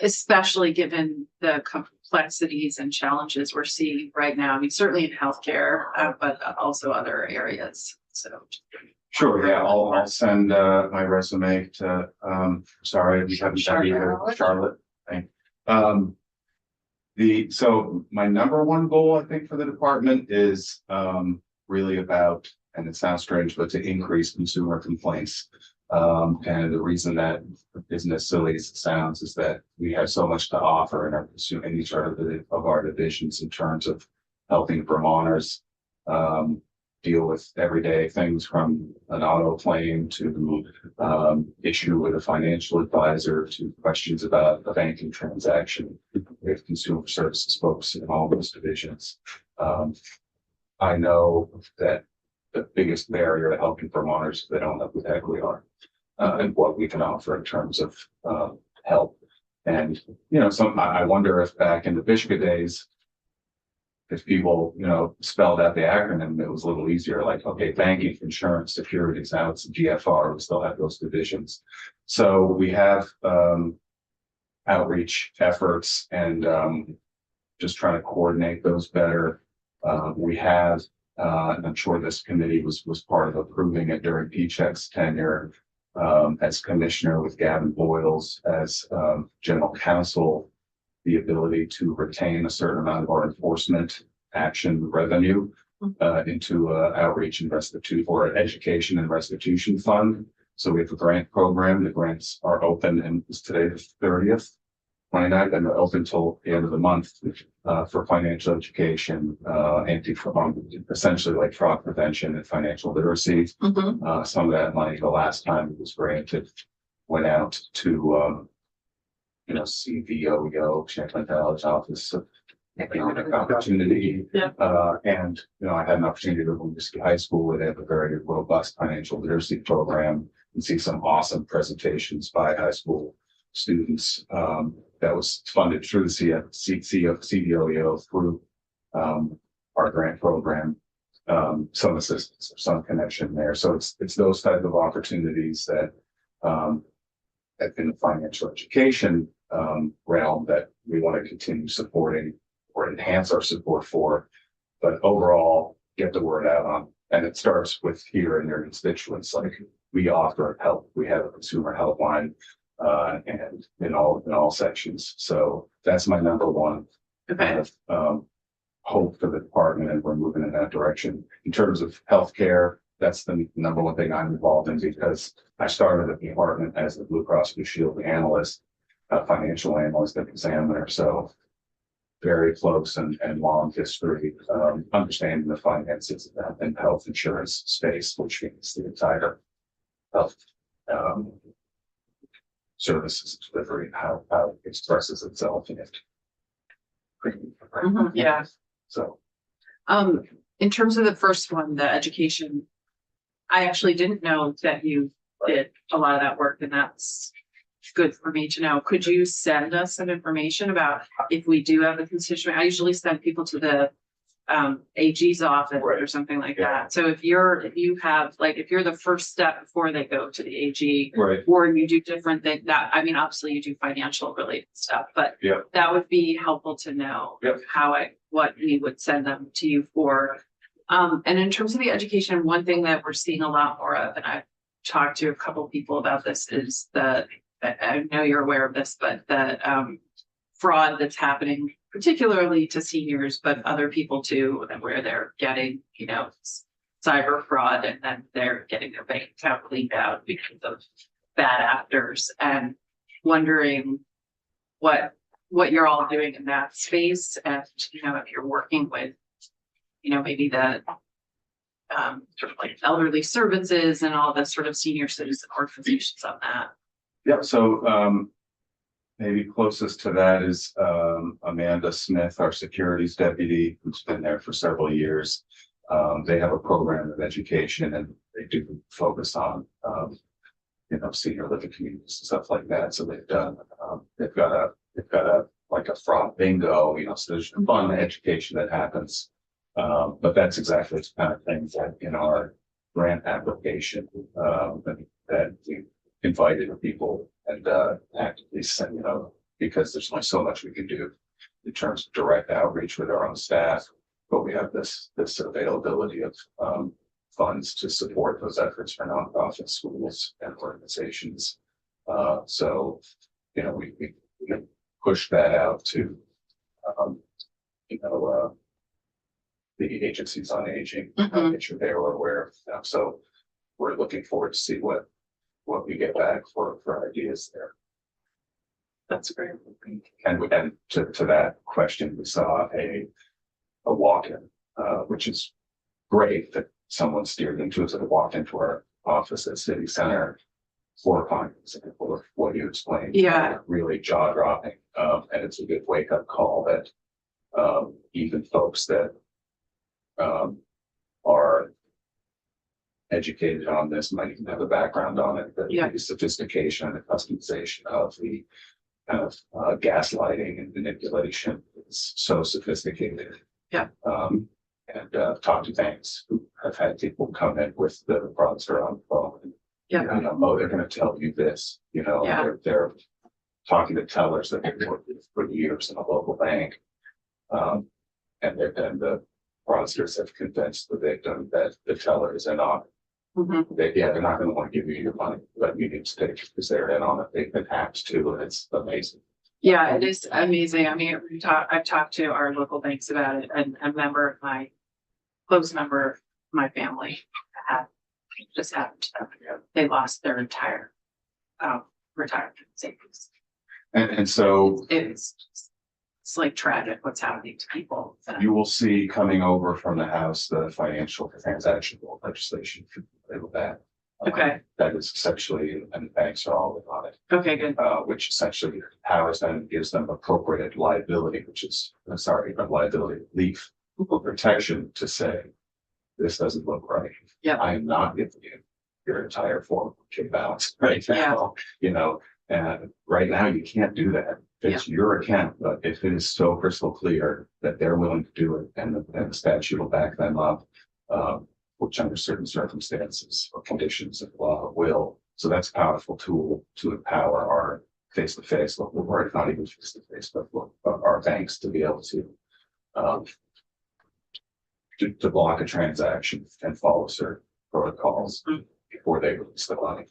Speaker 5: especially given the complexities and challenges we're seeing right now. I mean, certainly in healthcare, but also other areas. So
Speaker 7: sure, yeah, I'll send my resume to sorry, we haven't done either, Charlotte. So my number one goal, I think, for the department is really about, and it sounds strange, but to increase consumer complaints. And the reason that isn't as silly as it sounds is that we have so much to offer in our consumer in each of our divisions in terms of helping Vermonters deal with everyday things, from an auto claim to issue with a financial advisor to questions about a banking transaction. We have consumer services folks in all those divisions. I know that the biggest barrier to helping Vermonters is they don't know who the heck we are and what we can offer in terms of help. And I wonder if back in the VHCA days, if people, spelled out the acronym, it was a little easier, like, okay, banking, insurance, securities, now it's GFR, we still have those divisions. So we have outreach efforts and just trying to coordinate those better. We have, and I'm sure this committee was part of approving it during P-Check's tenure as commissioner, with Gavin Boyles as general counsel, the ability to retain a certain amount of our enforcement action revenue into outreach and restitution, or an education and restitution fund. So we have a grant program. The grants are open, and it's today the 30th. 29th and open till the end of the month, for financial education, essentially like fraud prevention and financial literacy.
Speaker 5: Mhm.
Speaker 7: Some of that money, the last time it was granted, went out to, CVOEO, Champlain Valley Office of Economic Opportunity.
Speaker 5: Yeah.
Speaker 7: And, I had an opportunity to go to Ski High School where they have a very robust financial literacy program and see some awesome presentations by high school students. That was funded through the CVOEO through, our grant program. Some assistance, some connection there. So it's those type of opportunities that, in the financial education, realm that we want to continue supporting or enhance our support for. But overall, get the word out on, and it starts with here in your constituents. Like, we offer help. We have a consumer helpline, and in all sections. So that's my number one
Speaker 5: Okay.
Speaker 7: hope for the department, and we're moving in that direction. In terms of healthcare, that's the number one thing I'm involved in, because I started at the department as the Blue Cross Blue Shield analyst, financial analyst and examiner. So very close and long history, understanding the finances and health insurance space, which means the entire health, services delivery, how it expresses itself in it.
Speaker 5: Mhm. Yeah.
Speaker 7: So,
Speaker 5: In terms of the first one, the education, I actually didn't know that you did a lot of that work, and that's good for me to know. Could you send us some information about if we do have a constituent? I usually send people to the AG's office or something like
Speaker 7: Yeah.
Speaker 5: that. So if you're the first step before they go to the AG,
Speaker 7: right,
Speaker 5: or you do different things obviously you do financial related stuff, but
Speaker 7: Yeah.
Speaker 5: that would be helpful to know
Speaker 7: Yep.
Speaker 5: what we would send them to you for. And in terms of the education, one thing that we're seeing a lot more of, and I've talked to a couple people about this, is I know you're aware of this, but the fraud that's happening, particularly to seniors, but other people too, and where they're getting, cyber fraud, and then they're getting their bank account cleaned out because of bad actors, and wondering what you're all doing in that space, and if you're working with, maybe the sort of like elderly services and all the sort of senior citizen organizations on that.
Speaker 7: yeah. So, maybe closest to that is Amanda Smith, our securities deputy, who's been there for several years. They have a program of education, and they do focus on, senior living communities and stuff like that. So they've got a like a fraud bingo, so there's fun education that happens. But that's exactly the kind of thing that in our grant application, that we invited people and actively send, because there's only so much we can do in terms of direct outreach with our own staff, but we have this availability of funds to support those efforts for nonprofit schools and organizations. So, we can push that out to, the agencies on aging,
Speaker 5: Mhm.
Speaker 7: make sure they are aware of them. So we're looking forward to see what we get back for ideas there.
Speaker 5: That's great.
Speaker 7: And to that question, we saw a walk-in, which is great that someone steered into us and walked into our office at City Center. Horrifying example of what you explained.
Speaker 5: Yeah.
Speaker 7: Really jaw-dropping. And it's a good wake-up call that even folks that are educated on this might even have a background on it, but
Speaker 5: Yeah.
Speaker 7: the sophistication and the customization of the kind of gaslighting and manipulation is so sophisticated.
Speaker 5: Yeah.
Speaker 7: And talk to banks who have had people come in with the fraudster on the phone. And,
Speaker 5: Yeah.
Speaker 7: oh, they're going to tell you this,
Speaker 5: Yeah.
Speaker 7: they're talking to tellers that they've worked with for years in a local bank. And the fraudsters have convinced the victim that the teller is in on it.
Speaker 5: Mhm.
Speaker 7: They're not going to want to give you your money, but you need to take it because they're in on it. They've been hacked too, and it's amazing.
Speaker 5: Yeah, it is amazing. I mean, I've talked to our local banks about it, and close member of my family just happened to them. They lost their entire retirement savings.
Speaker 7: And so
Speaker 5: It's like tragic what's happening to people.
Speaker 7: you will see coming over from the House, the financial transaction legislation with that.
Speaker 5: Okay.
Speaker 7: That is essentially, and the banks are all in on it,
Speaker 5: Okay, good.
Speaker 7: which essentially powers them, gives them appropriate liability, which is, liability relief or protection to say, this doesn't look right.
Speaker 5: Yeah.
Speaker 7: I am not giving you your entire form of balance right now, you know, and right now you can't do that. It's your account, but if it is so crystal clear that they're willing to do it and the statute will back them up, which under certain circumstances or conditions of law will. So that's a powerful tool to empower our face-to-face, or not even face-to-face, but our banks to be able to block a transaction and follow certain protocols before they release the money.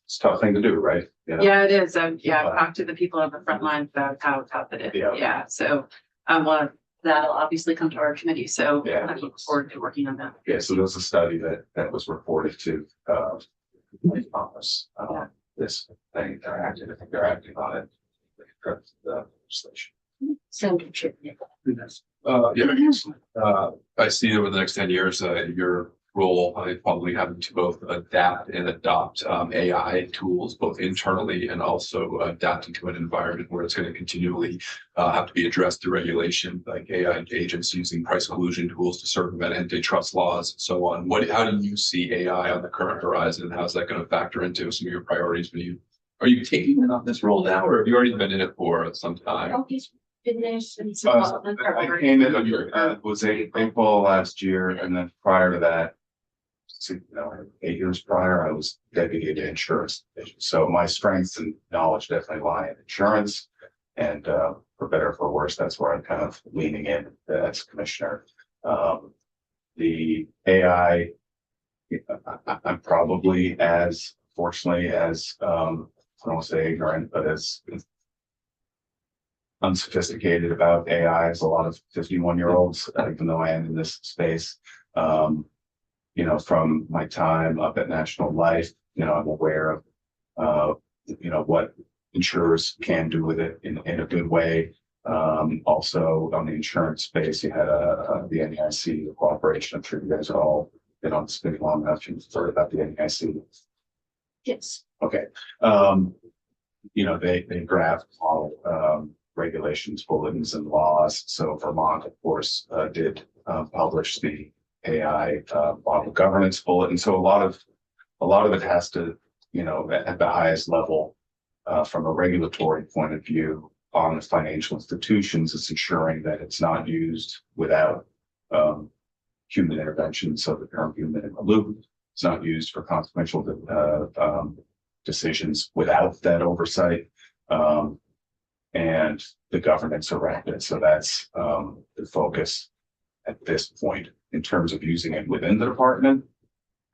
Speaker 7: It's a tough thing to do, right? You know?
Speaker 5: Yeah, it is. Yeah, I've talked to the people on the front line about how tough it is.
Speaker 7: Yeah.
Speaker 5: Yeah, so well, that'll obviously come to our committee, so
Speaker 7: Yeah.
Speaker 5: I look forward to working on that.
Speaker 7: Yeah, so there was a study that was reported to Congress, this thing, I think they're acting on it. The legislation.
Speaker 1: Senator Chip.
Speaker 8: I see over the next 10 years, your role, probably having to both adapt and adopt AI tools, both internally and also adapting to an environment where it's going to continually have to be addressed through regulation, like AI agents using price collusion tools to circumvent antitrust laws and so on. How do you see AI on the current horizon, and how's that going to factor into some of your priorities? Are you taking on this role now, or have you already been in it for some time?
Speaker 1: Oh, he's been there since.
Speaker 7: I came in, was April last year, and then prior to that, 8 years prior, I was deputy to insurance division. So my strengths and knowledge definitely lie in insurance, and for better or for worse, that's where I'm kind of leaning in as commissioner. The AI, I'm probably as, fortunately, as I don't want to say ignorant, but as unsophisticated about AI as a lot of 51-year-olds, even though I am in this space. From my time up at National Life, I'm aware of, what insurers can do with it in a good way. Also on the insurance space, you had the NEIC, the cooperation. I'm sure you guys are all been on this thing long enough. You've heard about the NEIC.
Speaker 1: Yes.
Speaker 7: Okay. They draft all regulations, bulletins, and laws. So Vermont, of course, did publish the AI model governance bulletin. So a lot of it has to, at the highest level, from a regulatory point of view on the financial institutions, it's ensuring that it's not used without human intervention. So the term human in the loop, it's not used for consequential decisions without that oversight. And the governance around it. So that's the focus at this point. In terms of using it within the department,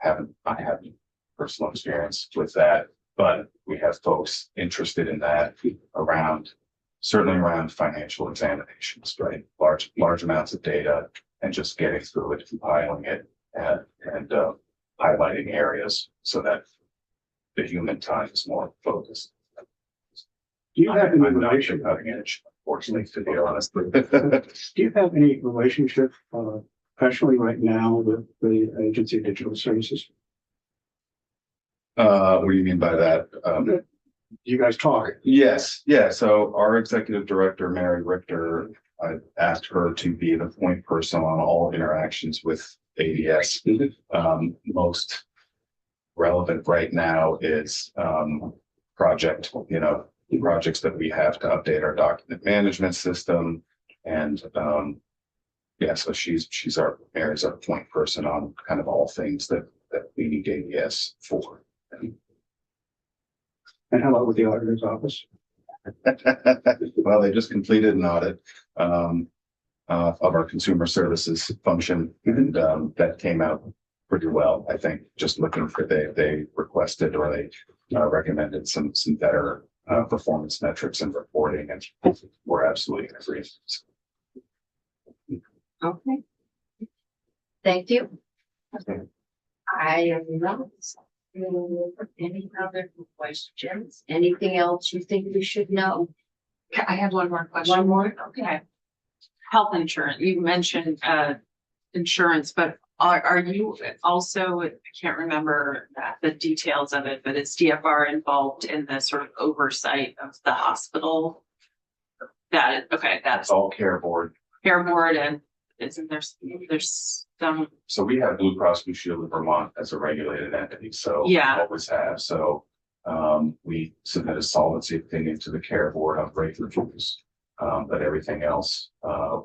Speaker 7: I haven't personal experience with that, but we have folks interested in that certainly around financial examinations, right? Large amounts of data and just getting through it, compiling it, and highlighting areas so that the human time is more focused.
Speaker 2: Do you have any
Speaker 7: I'm not
Speaker 2: relation?
Speaker 7: cutting edge, fortunately, to be honest.
Speaker 2: Do you have any relationship professionally right now with the Agency of Digital Services?
Speaker 7: What do you mean by that?
Speaker 2: You guys talk.
Speaker 7: Yes, yeah. So our executive director, Mary Richter, I asked her to be the point person on all interactions with ADS. Most relevant right now is projects that we have to update our document management system. And so Mary's our point person on kind of all things that we need ADS for.
Speaker 2: And how about with the auditor's office?
Speaker 7: Well, they just completed an audit of our consumer services function, and that came out pretty well. I think just looking for they requested or they recommended some better performance metrics and reporting, and we're absolutely in agreement.
Speaker 1: Okay. Thank you. I am not Any other questions? Anything else you think we should know?
Speaker 5: I have one more question.
Speaker 1: One more? Okay.
Speaker 5: Health insurance, you mentioned insurance, but are you also, I can't remember the details of it, but is DFR involved in the sort of oversight of the hospital? Okay, that's
Speaker 7: It's all care board.
Speaker 5: care board, and isn't there's some,
Speaker 7: So we have Blue Cross Blue Shield of Vermont as a regulated entity, so.
Speaker 5: Yeah.
Speaker 7: Always have, so, we submit a solvency opinion to the care board on rate reviews. But everything else,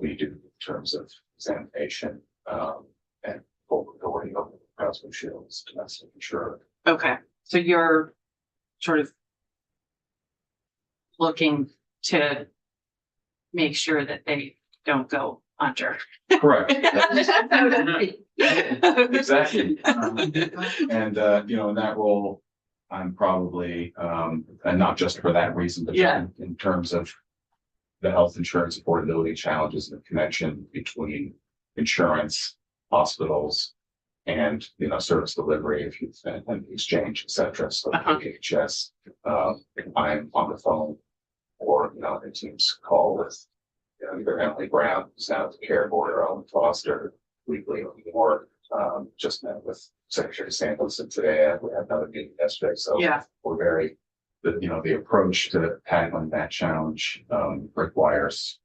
Speaker 7: we do in terms of examination, and full authority of Blue Cross Blue Shield as domestic insurer.
Speaker 5: okay, so you're sort of looking to make sure that they don't go under.
Speaker 7: Correct. Exactly. And, in that role, I'm probably, and not just for that reason, but
Speaker 5: Yeah.
Speaker 7: in terms of the health insurance affordability challenges and the connection between insurance, hospitals, and, service delivery, if you and exchange, et cetera. So HHS, if I'm on the phone or, the team's call with, either Emily Brown, who's now at the care board, or Ellen Foster, weekly or just met with Secretary Samuelson today. We had another meeting yesterday, so
Speaker 5: Yeah,
Speaker 7: we're very, the approach to tackling that challenge requires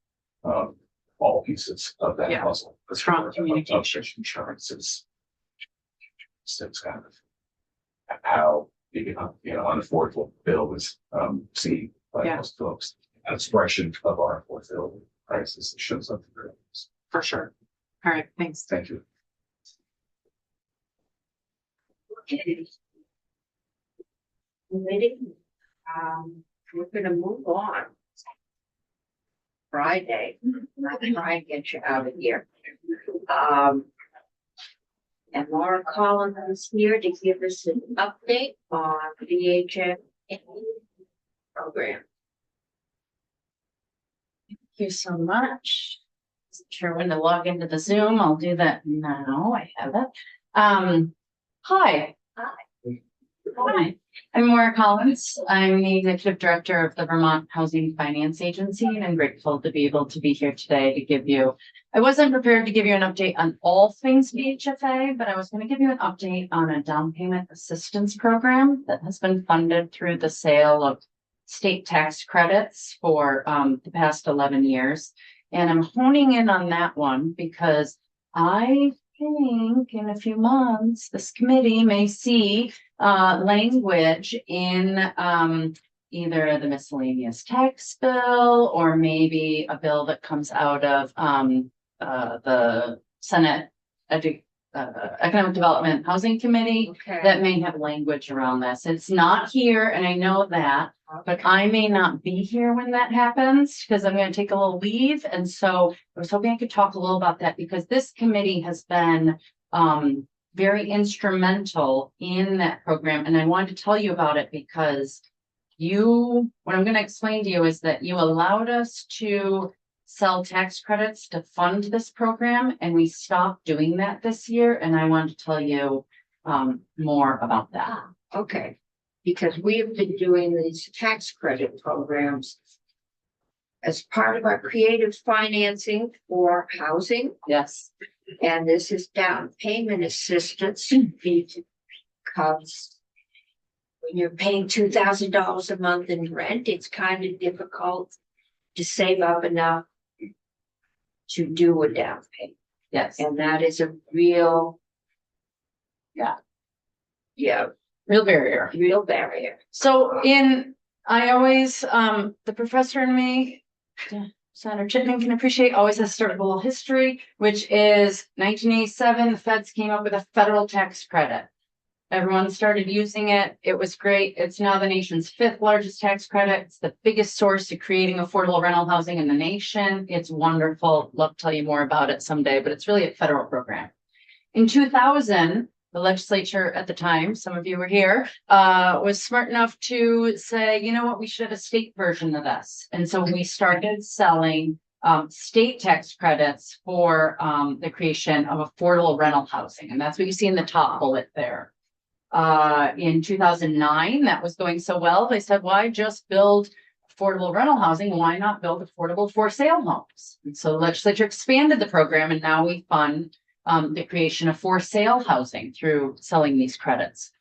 Speaker 7: all pieces of that
Speaker 5: Yeah.
Speaker 7: puzzle.
Speaker 5: Strong communication.
Speaker 7: Insurance is it's kind of how the unaffordable bill is seen by
Speaker 5: Yeah.
Speaker 7: most folks. An expression of our affordability crisis that shows up.
Speaker 5: for sure. All right, thanks.
Speaker 7: Thank you.
Speaker 1: Okay. Ready? We're gonna move on. Friday, I'll try and get you out of here. And Laura Collins is here to give us an update on VHF program.
Speaker 9: Thank you so much. Sure, when to log into the Zoom, I'll do that now. I have it. Hi. Hi. I'm Maura Collins. I'm the Executive Director of the Vermont Housing Finance Agency, and I'm grateful to be able to be here today to give you, I wasn't prepared to give you an update on all things VHFA, but I was going to give you an update on a down payment assistance program that has been funded through the sale of state tax credits for the past 11 years. And I'm honing in on that one because I think in a few months, this committee may see language in either the miscellaneous tax bill or maybe a bill that comes out of the Senate Economic Development Housing Committee
Speaker 1: Okay.
Speaker 9: that may have language around this. It's not here, and I know that, but I may not be here when that happens because I'm going to take a little leave. And so I was hoping I could talk a little about that because this committee has been very instrumental in that program. And I wanted to tell you about it because what I'm going to explain to you is that you allowed us to sell tax credits to fund this program, and we stopped doing that this year. And I want to tell you more about that.
Speaker 1: Okay, because we have been doing these tax credit programs as part of our creative financing for housing,
Speaker 9: Yes.
Speaker 1: and this is down payment assistance because when you're paying $2,000 a month in rent, it's kind of difficult to save up enough to do a down payment,
Speaker 9: Yes.
Speaker 1: and that is a real,
Speaker 9: Yeah.
Speaker 1: yeah,
Speaker 9: Real barrier.
Speaker 1: real barrier.
Speaker 9: So I always, the professor in me, Senator Chipman can appreciate, always has to start with a little history, which is 1987, the feds came up with a federal tax credit. Everyone started using it. It was great. It's now the nation's 5th largest tax credit. It's the biggest source of creating affordable rental housing in the nation. It's wonderful. Love to tell you more about it someday, but it's really a federal program. In 2000, the legislature at the time, some of you were here, was smart enough to say, you know what, we should have a state version of this. And so we started selling state tax credits for the creation of affordable rental housing. And that's what you see in the top bullet there. In 2009, that was going so well, they said, why just build affordable rental housing? Why not build affordable for sale homes? And so the legislature expanded the program, and now we fund the creation of for sale housing through selling these credits.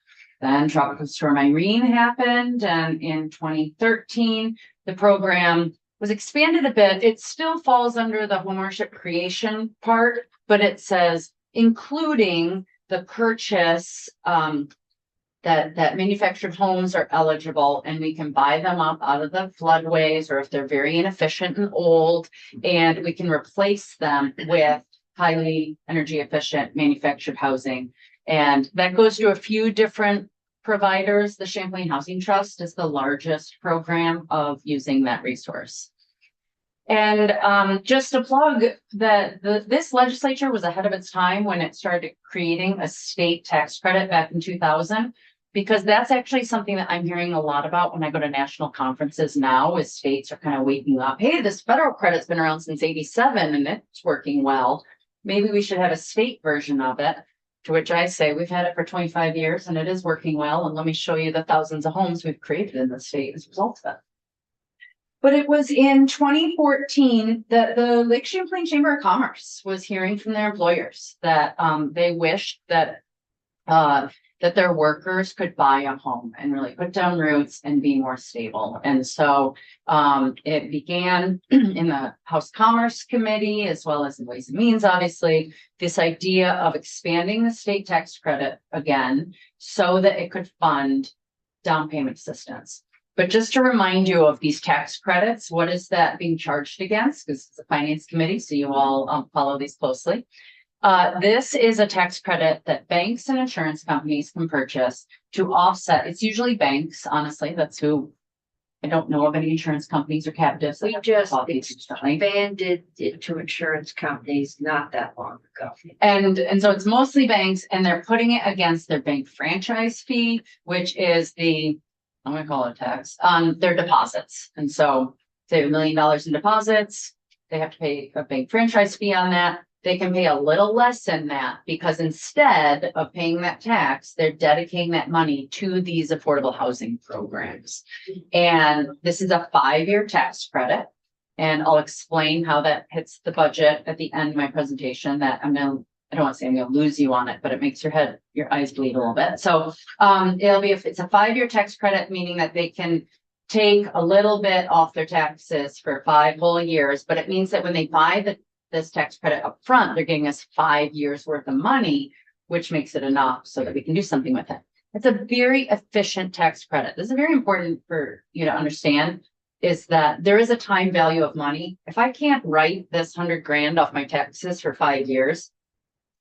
Speaker 9: Then Tropical Storm Irene happened, and in 2013, the program was expanded a bit. It still falls under the homeownership creation part, but it says including the purchase that manufactured homes are eligible, and we can buy them up out of the floodways, or if they're very inefficient and old, and we can replace them with highly energy efficient manufactured housing. And that goes to a few different providers. The Champlain Housing Trust is the largest program of using that resource. And just to plug that this legislature was ahead of its time when it started creating a state tax credit back in 2000, because that's actually something that I'm hearing a lot about when I go to national conferences now, is states are kind of waking up. Hey, this federal credit's been around since '87 and it's working well. Maybe we should have a state version of it. To which I say, we've had it for 25 years and it is working well. And let me show you the thousands of homes we've created in the state as a result of it. But it was in 2014 that the Lake Champlain Chamber of Commerce was hearing from their employers that they wished that that their workers could buy a home and really put down roots and be more stable. And so it began in the House Commerce Committee, as well as in Ways and Means, obviously, this idea of expanding the state tax credit again, so that it could fund down payment assistance. But just to remind you of these tax credits, what is that being charged against? Because it's a finance committee, so you all follow these closely. This is a tax credit that banks and insurance companies can purchase to offset. It's usually banks, honestly. That's who, I don't know of any insurance companies or captives.
Speaker 1: We just expanded it to insurance companies not that long ago.
Speaker 9: And so it's mostly banks, and they're putting it against their bank franchise fee, which is the, I'm gonna call it a tax on their deposits. And so they have $1 million in deposits, they have to pay a bank franchise fee on that. They can pay a little less than that, because instead of paying that tax, they're dedicating that money to these affordable housing programs. And this is a 5-year tax credit. And I'll explain how that hits the budget at the end of my presentation. That I don't want to say I'm gonna lose you on it, but it makes your eyes bleed a little bit. So it's a 5-year tax credit, meaning that they can take a little bit off their taxes for 5 whole years. But it means that when they buy this tax credit up front, they're giving us 5 years worth of money, which makes it enough so that we can do something with it. It's a very efficient tax credit. This is very important for you to understand, is that there is a time value of money. If I can't write this 100 grand off my taxes for 5 years,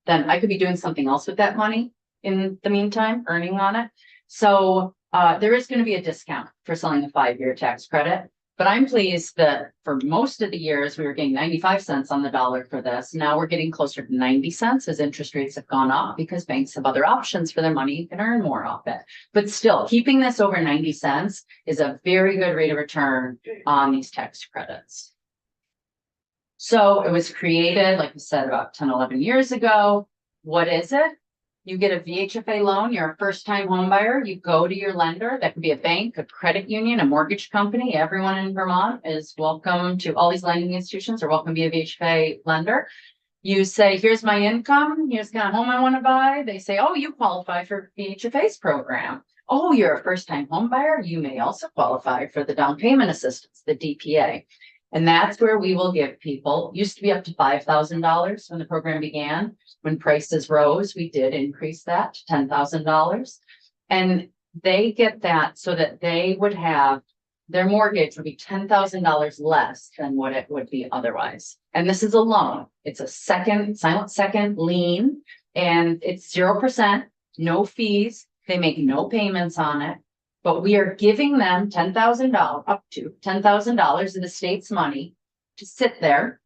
Speaker 9: then I could be doing something else with that money in the meantime, earning on it. So there is going to be a discount for selling a 5-year tax credit. But I'm pleased that for most of the years, we were getting 95 cents on the dollar for this. Now we're getting closer to 90 cents as interest rates have gone up, because banks have other options for their money. You can earn more off it. But still, keeping this over 90 cents is a very good rate of return on these tax credits. So it was created, like I said, about 10, 11 years ago. What is it? You get a VHFA loan, you're a first-time home buyer, you go to your lender. That could be a bank, a credit union, a mortgage company. Everyone in Vermont is welcome to, all these lending institutions are welcome to be a VHFA lender. You say, here's my income, here's the kind of home I want to buy. They say, oh, you qualify for VHFA's program. Oh, you're a first-time home buyer, you may also qualify for the down payment assistance, the DPA. And that's where we will give people, used to be up to $5,000 when the program began. When prices rose, we did increase that to $10,000. And they get that so that they would have, their mortgage would be $10,000 less than what it would be otherwise. And this is a loan. It's a silent second lien, and it's 0%, no fees. They make no payments on it. But we are giving them $10,000, up to $10,000 of the state's money to sit there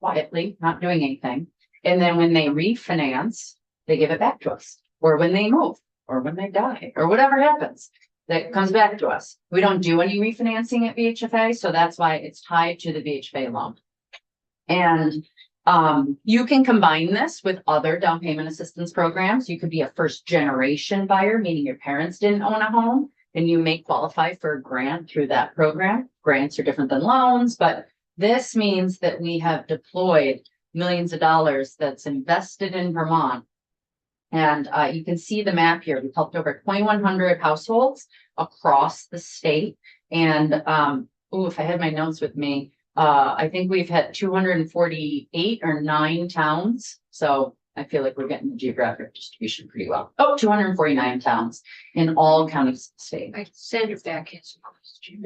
Speaker 9: quietly, not doing anything. And then when they refinance, they give it back to us. Or when they move, or when they die, or whatever happens, that comes back to us. We don't do any refinancing at VHFA, so that's why it's tied to the VHFA loan. And You can combine this with other down payment assistance programs. You could be a first generation buyer, meaning your parents didn't own a home, and you may qualify for a grant through that program. Grants are different than loans, but this means that we have deployed millions of dollars that's invested in Vermont. And you can see the map here. We've helped over 2,100 households across the state. And if I had my notes with me, I think we've had 248 or 9 towns. So I feel like we're getting the geographic distribution pretty well. 249 towns in all counties of the state.
Speaker 1: I send it back in some question.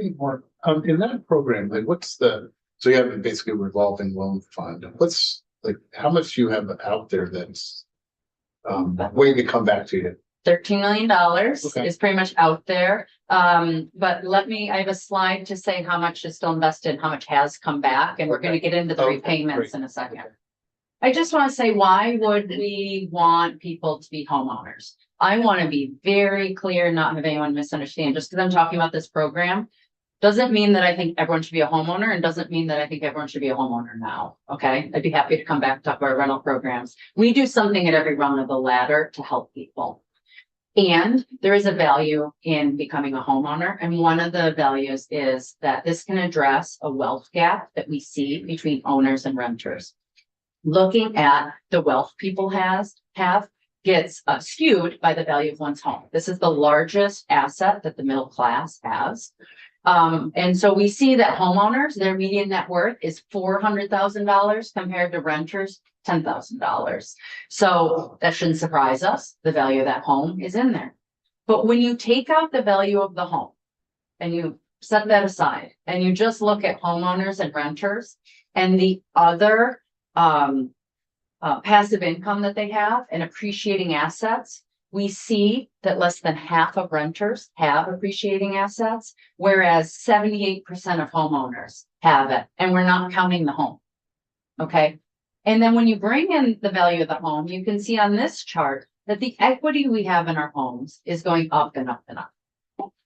Speaker 4: In that program, like so you have basically a revolving loan fund. What's like, how much do you have out there that's waiting to come back to you?
Speaker 9: $13 million
Speaker 4: Okay.
Speaker 9: is pretty much out there. But I have a slide to say how much is still invested, how much has come back, and we're gonna get into the
Speaker 4: Okay,
Speaker 9: repayments
Speaker 4: great.
Speaker 9: in a second. I just want to say, why would we want people to be homeowners? I want to be very clear, not have anyone misunderstand, just because I'm talking about this program. Doesn't mean that I think everyone should be a homeowner, and doesn't mean that I think everyone should be a homeowner now, okay? I'd be happy to come back and talk about rental programs. We do something at every rung of the ladder to help people. And there is a value in becoming a homeowner. And one of the values is that this can address a wealth gap that we see between owners and renters. Looking at the wealth people have gets skewed by the value of one's home. This is the largest asset that the middle class has. And so we see that homeowners, their median net worth is $400,000 compared to renters, $10,000. So that shouldn't surprise us. The value of that home is in there. But when you take out the value of the home and you set that aside and you just look at homeowners and renters and the other passive income that they have and appreciating assets, we see that less than half of renters have appreciating assets, whereas 78% of homeowners have it, and we're not counting the home. Okay. And then when you bring in the value of the home, you can see on this chart that the equity we have in our homes is going up and up and up.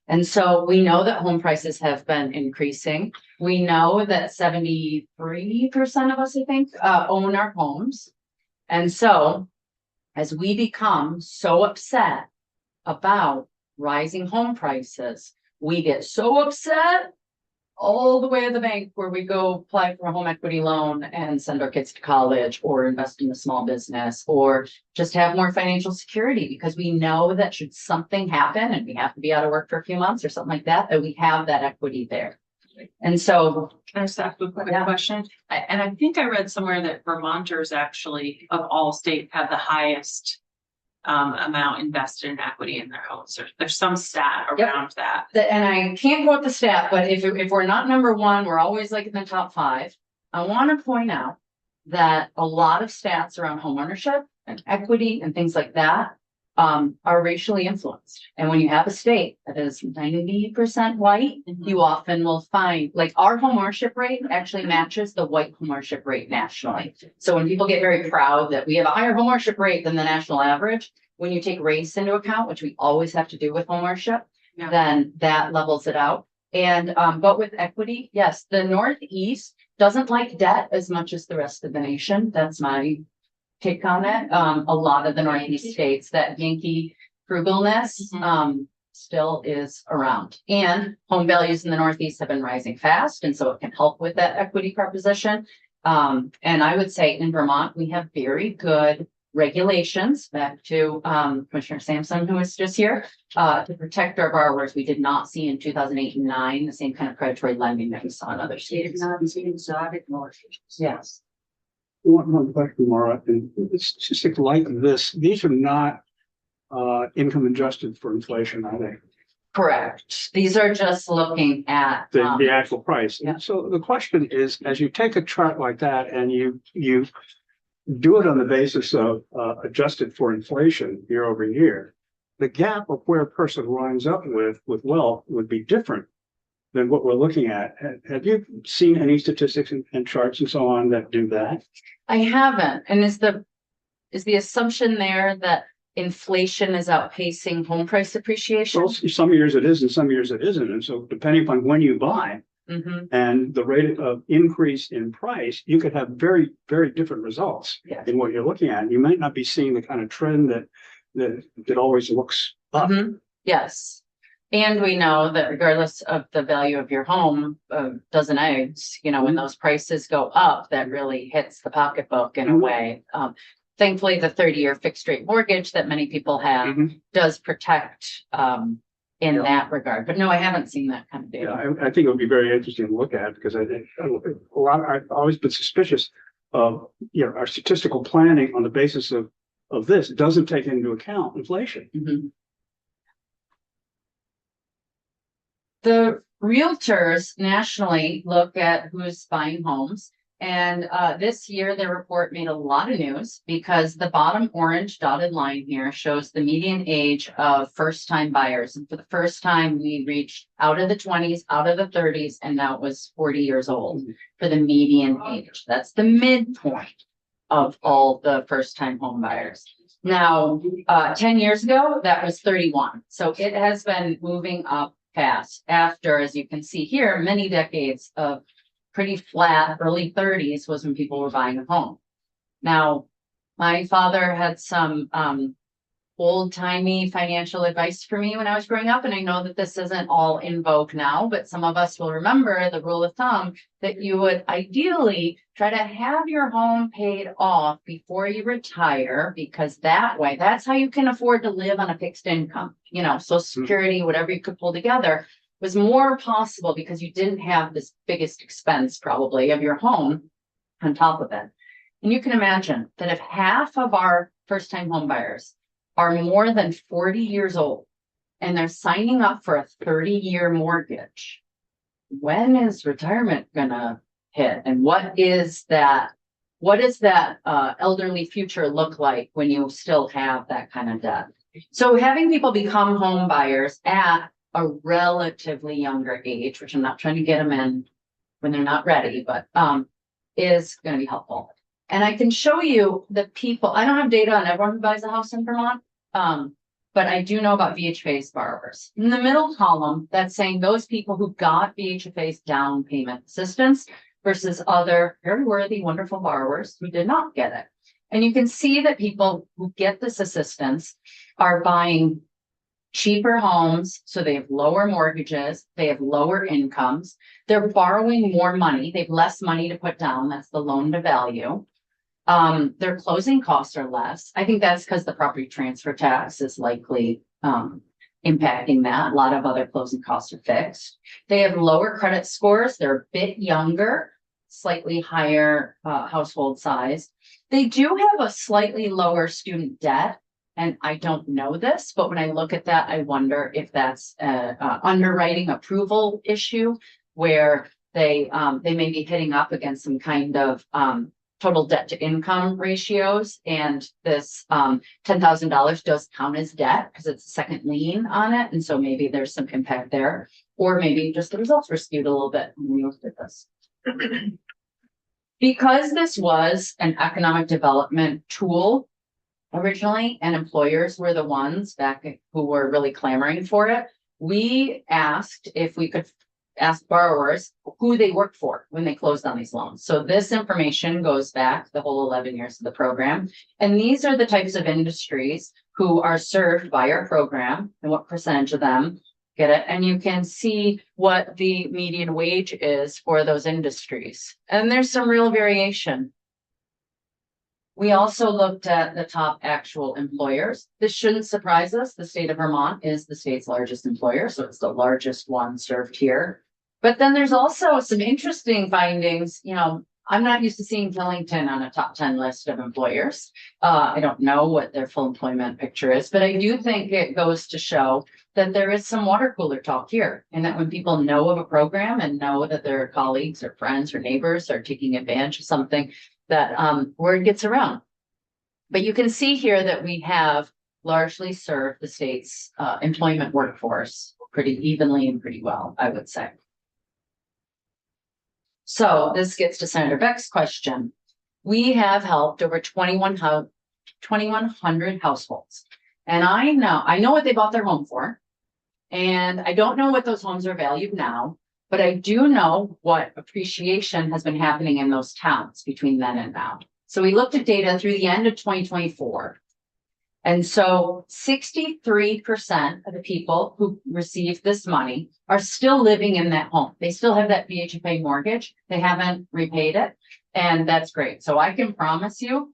Speaker 9: And so we know that home prices have been increasing. We know that 73% of us, I think, own our homes. And so as we become so upset about rising home prices, we get so upset all the way to the bank where we go apply for a home equity loan and send our kids to college or invest in a small business or just have more financial security, because we know that should something happen and we have to be out of work for a few months or something like that, that we have that equity there. And so,
Speaker 10: Can I stop with a quick
Speaker 9: Yeah.
Speaker 10: question? And I think I read somewhere that Vermonters actually of all states have the highest amount invested in equity in their homes. There's some stat
Speaker 9: Yep.
Speaker 10: around that.
Speaker 9: and I can't quote the stat, but if we're not number one, we're always like in the top 5. I want to point out that a lot of stats around homeownership and equity and things like that are racially influenced. And when you have a state that is 90% white, you often will find, like, our homeownership rate actually matches the white homeownership rate nationally. So when people get very proud that we have a higher homeownership rate than the national average, when you take race into account, which we always have to do with homeownership,
Speaker 10: Yeah.
Speaker 9: then that levels it out. And but with equity, yes, the Northeast doesn't like debt as much as the rest of the nation. That's my take on it. A lot of the Northeast states, that Yankee frugalness still is around. And home values in the Northeast have been rising fast, and so it can help with that equity proposition. And I would say in Vermont, we have very good regulations, back to Commissioner Sampson, who was just here, to protect our borrowers. We did not see in 2008 and 2009 the same kind of predatory lending that we saw in other states. Yes.
Speaker 2: One question, Maura, and it's just like this, these are not income adjusted for inflation, are they?
Speaker 9: Correct. These are just looking at
Speaker 2: The actual price.
Speaker 9: Yeah.
Speaker 2: So the question is, as you take a chart like that and you do it on the basis of adjusted for inflation year over year, the gap of where a person winds up with wealth would be different than what we're looking at. Have you seen any statistics and charts and so on that do that?
Speaker 9: I haven't. And is the assumption there that inflation is outpacing home price appreciation?
Speaker 2: Well, some years it is and some years it isn't. And so depending upon when you buy,
Speaker 9: Mhm.
Speaker 2: and the rate of increase in price, you could have very, very different results
Speaker 9: Yeah.
Speaker 2: in what you're looking at. You might not be seeing the kind of trend that always looks up.
Speaker 9: Mhm. Yes. And we know that regardless of the value of your home, a dozen eggs, you know, when those prices go up, that really hits the pocketbook in a
Speaker 2: Mhm.
Speaker 9: way. Thankfully, the 30-year fixed rate mortgage that many people have
Speaker 2: Mhm.
Speaker 9: does protect, in that regard. But no, I haven't seen that kind of
Speaker 2: Yeah,
Speaker 9: data.
Speaker 2: I think it would be very interesting to look at because I think I've always been suspicious of, our statistical planning on the basis of this doesn't take into account inflation.
Speaker 9: Mhm. The realtors nationally look at who's buying homes. And this year, their report made a lot of news because the bottom orange dotted line here shows the median age of first-time buyers. And for the first time, we reached out of the 20s, out of the 30s, and now it was 40 years old for the median age. That's the midpoint of all the first-time home buyers. Now, 10 years ago, that was 31. So it has been moving up fast after, as you can see here, many decades of pretty flat. Early 30s was when people were buying a home. Now, my father had some old-timey financial advice for me when I was growing up, and I know that this isn't all in vogue now, but some of us will remember the rule of thumb that you would ideally try to have your home paid off before you retire, because that way, that's how you can afford to live on a fixed income. You know, Social Security, whatever you could pull together was more possible because you didn't have this biggest expense probably of your home on top of it. And you can imagine that if half of our first-time home buyers are more than 40 years old and they're signing up for a 30-year mortgage, when is retirement gonna hit? And what is that elderly future look like when you still have that kind of debt? So having people become home buyers at a relatively younger age, which I'm not trying to get them in when they're not ready, but is going to be helpful. And I can show you the people. I don't have data on everyone who buys a house in Vermont, but I do know about VHFA's borrowers. In the middle column, that's saying those people who got VHFA's down payment assistance versus other very worthy, wonderful borrowers who did not get it. And you can see that people who get this assistance are buying cheaper homes, so they have lower mortgages, they have lower incomes, they're borrowing more money, they have less money to put down, that's the loan to value. Their closing costs are less. I think that's because the property transfer tax is likely impacting that. A lot of other closing costs are fixed. They have lower credit scores, they're a bit younger, slightly higher household size. They do have a slightly lower student debt. And I don't know this, but when I look at that, I wonder if that's a underwriting approval issue where they may be hitting up against some kind of total debt to income ratios. And this $10,000 does count as debt because it's a second lien on it. And so maybe there's some impact there, or maybe just the results were skewed a little bit when we looked at this. Because this was an economic development tool originally, and employers were the ones back who were really clamoring for it, we asked if we could ask borrowers who they worked for when they closed on these loans. So this information goes back the whole 11 years of the program. And these are the types of industries who are served by our program and what percentage of them get it. And you can see what the median wage is for those industries. And there's some real variation. We also looked at the top actual employers. This shouldn't surprise us. The state of Vermont is the state's largest employer, so it's the largest one served here. But then there's also some interesting findings. You know, I'm not used to seeing Killington on a top 10 list of employers. I don't know what their full employment picture is, but I do think it goes to show that there is some water cooler talk here, and that when people know of a program and know that their colleagues or friends or neighbors are taking advantage of something, that word gets around. But you can see here that we have largely served the state's employment workforce pretty evenly and pretty well, I would say. So this gets to Senator Beck's question. We have helped over 2,100 households. And I know what they bought their home for. And I don't know what those homes are valued now, But I do know what appreciation has been happening in those towns between then and now. So we looked at data through the end of 2024. And so 63% of the people who received this money are still living in that home. They still have that VHFA mortgage. They haven't repaid it. And that's great. So I can promise you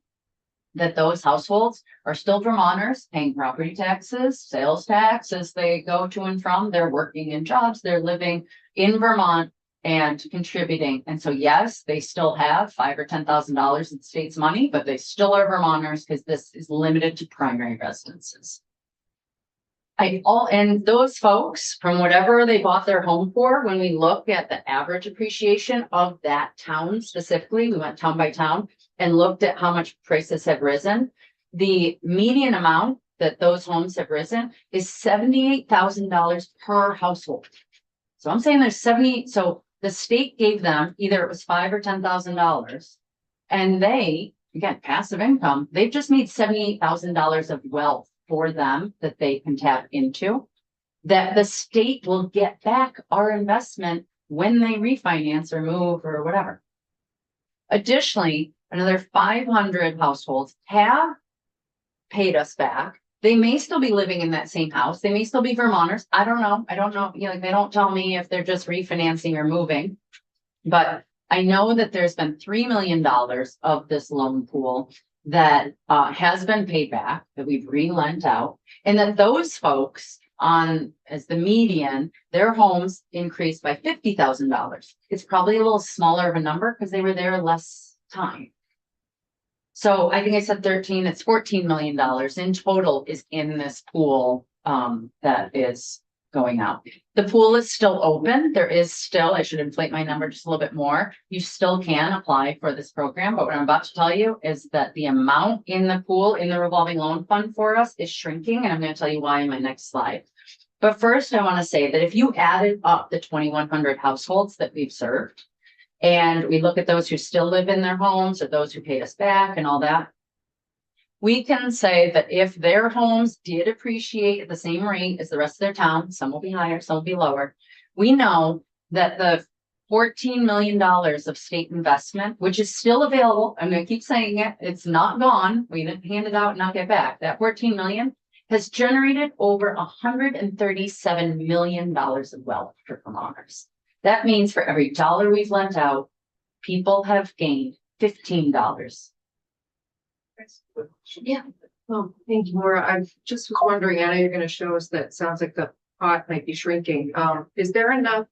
Speaker 9: that those households are still Vermonters paying property taxes, sales tax as they go to and from. They're working in jobs. They're living in Vermont and contributing. And so, yes, they still have $5,000 or $10,000 in the state's money, but they still are Vermonters because this is limited to primary residences. And those folks, from whatever they bought their home for, when we look at the average appreciation of that town specifically, we went town by town and looked at how much prices have risen. The median amount that those homes have risen is $78,000 per household. So I'm saying there's 70, so the state gave them either it was $5,000 or $10,000, and they, again, passive income, they've just made $78,000 of wealth for them that they can tap into, that the state will get back our investment when they refinance or move or whatever. Additionally, another 500 households have paid us back. They may still be living in that same house. They may still be Vermonters. I don't know. You know, they don't tell me if they're just refinancing or moving, but I know that there's been $3 million of this loan pool that has been paid back, that we've re-lent out, and that those folks as the median, their homes increased by $50,000. It's probably a little smaller of a number because they were there less time. So I think I said 13, it's $14 million in total is in this pool that is going out. The pool is still open. There is still, I should inflate my number just a little bit more. You still can apply for this program, but what I'm about to tell you is that the amount in the pool in the revolving loan fund for us is shrinking, and I'm going to tell you why in my next slide. But first, I want to say that if you added up the 2,100 households that we've served, and we look at those who still live in their homes or those who paid us back and all that, we can say that if their homes did appreciate at the same rate as the rest of their town, some will be higher, some will be lower. We know that the $14 million of state investment, which is still available, I'm going to keep saying it, it's not gone. We didn't hand it out and not get back. That 14 million has generated over $137 million of wealth for Vermonters. That means for every dollar we've lent out, people have gained $15.
Speaker 1: Yeah. Well, thank you, Maura. I just was wondering, I know you're going to show us that sounds like the pot might be shrinking. Is there enough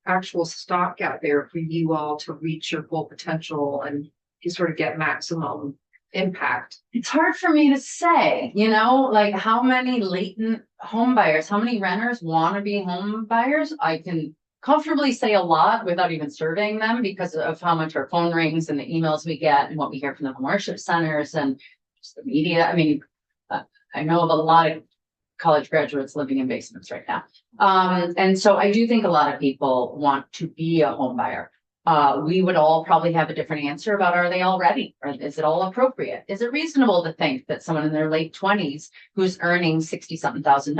Speaker 1: actual stock out there for you all to reach your full potential and you sort of get maximum impact?
Speaker 9: It's hard for me to say, you know, like how many latent home buyers, how many renters want to be home buyers? I can comfortably say a lot without even surveying them because of how much our phone rings and the emails we get and what we hear from the homeownership centers and just the media. I mean, I know of a lot of college graduates living in basements right now. And so I do think a lot of people want to be a home buyer. We would all probably have a different answer about, are they all ready? Or is it all appropriate? Is it reasonable to think that someone in their late 20s who's earning $60-something thousand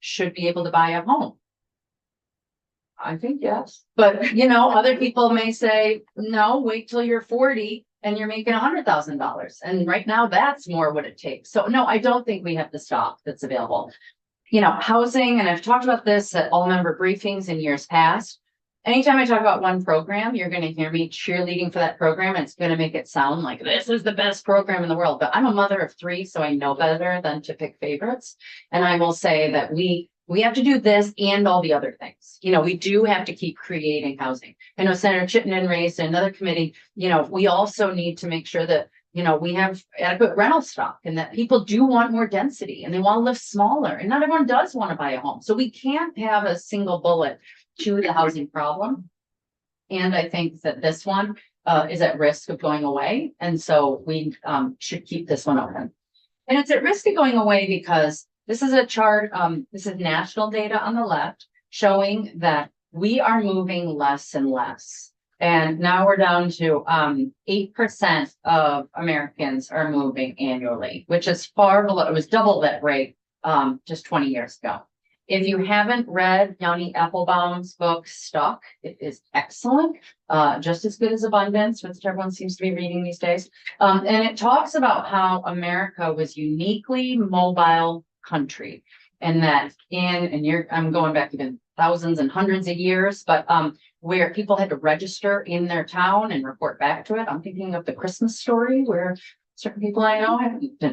Speaker 9: should be able to buy a home? I think yes. But, you know, other people may say, no, wait till you're 40 and you're making $100,000. And right now that's more what it takes. So no, I don't think we have the stock that's available. You know, housing, and I've talked about this at all member briefings in years past. Anytime I talk about one program, you're going to hear me cheerleading for that program. And it's going to make it sound like this is the best program in the world. But I'm a mother of 3, so I know better than to pick favorites. And I will say that we have to do this and all the other things. You know, we do have to keep creating housing. I know Senator Chittenden raised in another committee, you know, we also need to make sure that, you know, we have adequate rental stock and that people do want more density and they want to live smaller. And not everyone does want to buy a home. So we can't have a single bullet to the housing problem. And I think that this one is at risk of going away. And so we should keep this one open. And it's at risk of going away because this is a chart, this is national data on the left showing that we are moving less and less. And now we're down to 8% of Americans are moving annually, which is far below, it was double that rate just 20 years ago. If you haven't read Yanni Applebaum's book Stuck, it is excellent. Just as good as Abundance, which everyone seems to be reading these days. And it talks about how America was uniquely mobile country. And that I'm going back even thousands and hundreds of years, but where people had to register in their town and report back to it. I'm thinking of The Christmas Story, where certain people I know,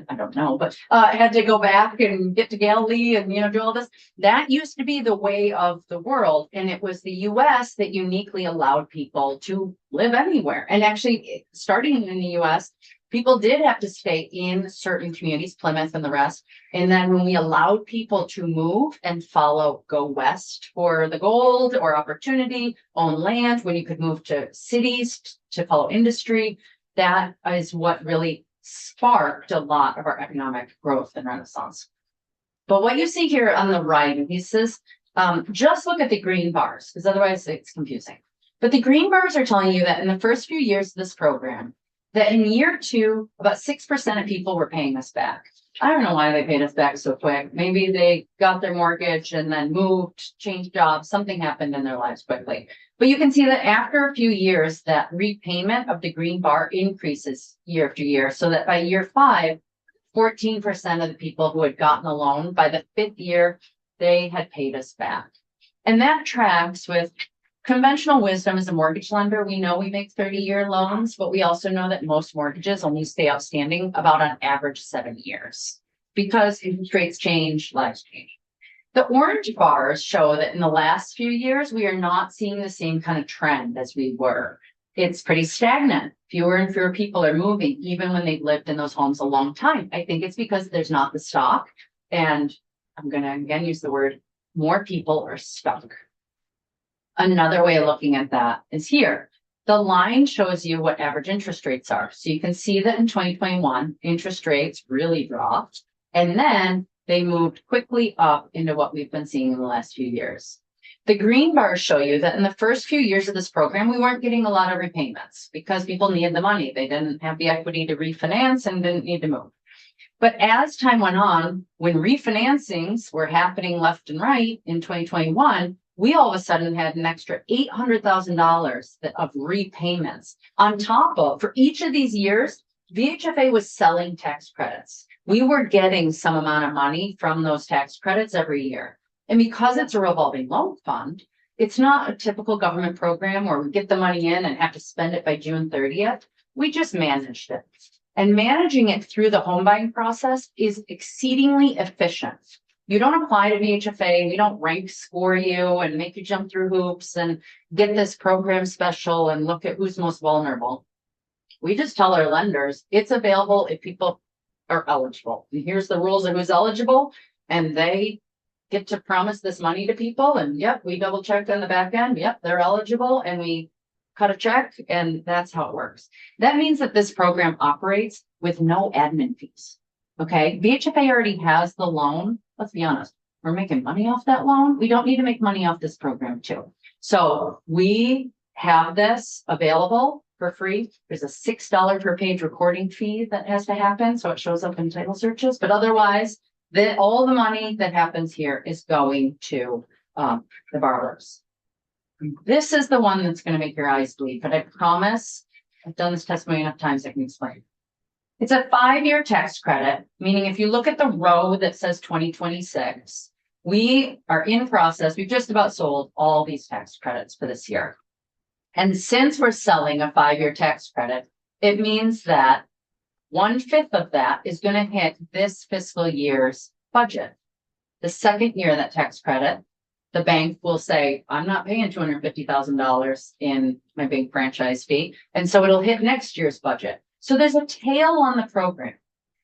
Speaker 9: I don't know, but had to go back and get to Galilee and, do all this. That used to be the way of the world. And it was the US that uniquely allowed people to live anywhere. And actually, starting in the US, people did have to stay in certain communities, Plymouth and the rest. And then when we allowed people to move and go west for the gold or opportunity, own land, when you could move to cities to follow industry, that is what really sparked a lot of our economic growth and renaissance. But what you see here on the right, and he says, just look at the green bars, because otherwise it's confusing. But the green bars are telling you that in the first few years of this program, that in year 2, about 6% of people were paying us back. I don't know why they paid us back so quick. Maybe they got their mortgage and then moved, changed jobs, something happened in their lives quickly. But you can see that after a few years, that repayment of the green bar increases year after year, so that by year 5, 14% of the people who had gotten a loan, by the 5th year, they had paid us back. And that tracks with conventional wisdom as a mortgage lender. We know we make 30-year loans, but we also know that most mortgages only stay outstanding about on average 7 years, because interest rates change, lives change. The orange bars show that in the last few years, we are not seeing the same kind of trend as we were. It's pretty stagnant. Fewer and fewer people are moving, even when they've lived in those homes a long time. I think it's because there's not the stock. And I'm going to again use the word, more people are stuck. Another way of looking at that is here. The line shows you what average interest rates are. So you can see that in 2021, interest rates really dropped. And then they moved quickly up into what we've been seeing in the last few years. The green bars show you that in the first few years of this program, we weren't getting a lot of repayments because people needed the money. They didn't have the equity to refinance and didn't need to move. But as time went on, when refinancings were happening left and right in 2021, we all of a sudden had an extra $800,000 of repayments on top of, for each of these years, VHFA was selling tax credits. We were getting some amount of money from those tax credits every year. And because it's a revolving loan fund, it's not a typical government program where we get the money in and have to spend it by June 30th. We just managed it. And managing it through the home buying process is exceedingly efficient. You don't apply to VHFA, we don't rank score you and make you jump through hoops and get this program special and look at who's most vulnerable. We just tell our lenders it's available if people are eligible. And here's the rules of who's eligible, and they get to promise this money to people. And yep, we double check on the back end. Yep, they're eligible, and we cut a check, and that's how it works. That means that this program operates with no admin fees. Okay, VHFA already has the loan. Let's be honest, we're making money off that loan. We don't need to make money off this program too. So we have this available for free. There's a $6 per page recording fee that has to happen, so it shows up in title searches. But otherwise, all the money that happens here is going to the borrowers. This is the one that's going to make your eyes bleed, but I promise I've done this testimony enough times I can explain. It's a 5-year tax credit, meaning if you look at the row that says 2026, we are in process. We've just about sold all these tax credits for this year. And since we're selling a 5-year tax credit, it means that 1/5 of that is going to hit this fiscal year's budget. The second year of that tax credit, the bank will say, I'm not paying $250,000 in my bank franchise fee. And so it'll hit next year's budget. So there's a tail on the program.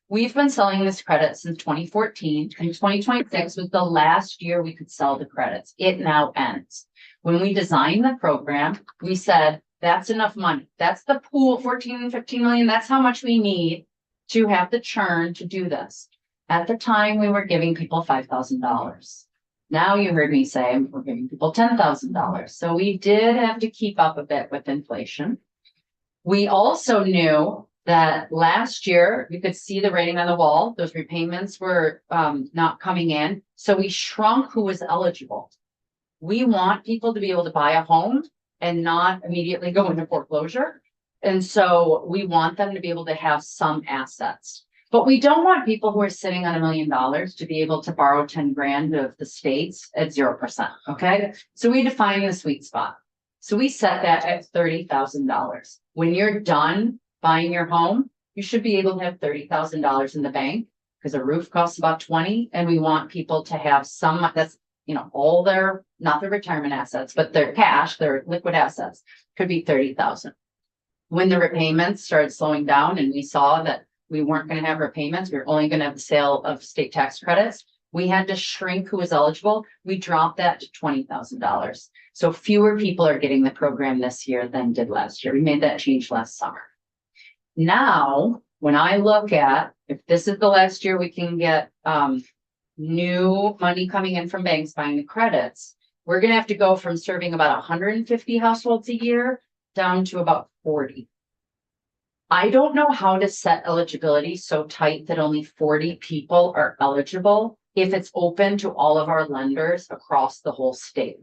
Speaker 9: We've been selling this credit since 2014, and 2026 was the last year we could sell the credits. It now ends. When we designed the program, we said, that's enough money. That's the pool, 14, 15 million. That's how much we need to have the churn to do this. At the time, we were giving people $5,000. Now you heard me say we're giving people $10,000. So we did have to keep up a bit with inflation. We also knew that last year, you could see the writing on the wall, those repayments were not coming in, so we shrunk who was eligible. We want people to be able to buy a home and not immediately go into foreclosure. And so we want them to be able to have some assets. But we don't want people who are sitting on $1 million to be able to borrow 10 grand of the states at 0%, okay? So we define the sweet spot. So we set that at $30,000. When you're done buying your home, you should be able to have $30,000 in the bank because a roof costs about 20, and we want people to have some, that's, you know, all their, not their retirement assets, but their cash, their liquid assets could be 30,000. When the repayments started slowing down and we saw that we weren't going to have repayments, we were only going to have the sale of state tax credits, we had to shrink who was eligible. We dropped that to $20,000. So fewer people are getting the program this year than did last year. We made that change last summer. Now, when I look at, if this is the last year we can get new money coming in from banks buying the credits, we're going to have to go from serving about 150 households a year down to about 40. I don't know how to set eligibility so tight that only 40 people are eligible if it's open to all of our lenders across the whole state.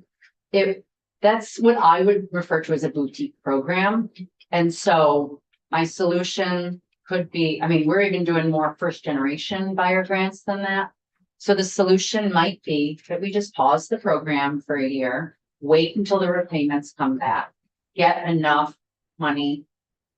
Speaker 9: That's what I would refer to as a boutique program. And so my solution could be, I mean, we're even doing more first generation buyer grants than that. So the solution might be that we just pause the program for a year, wait until the repayments come back, get enough money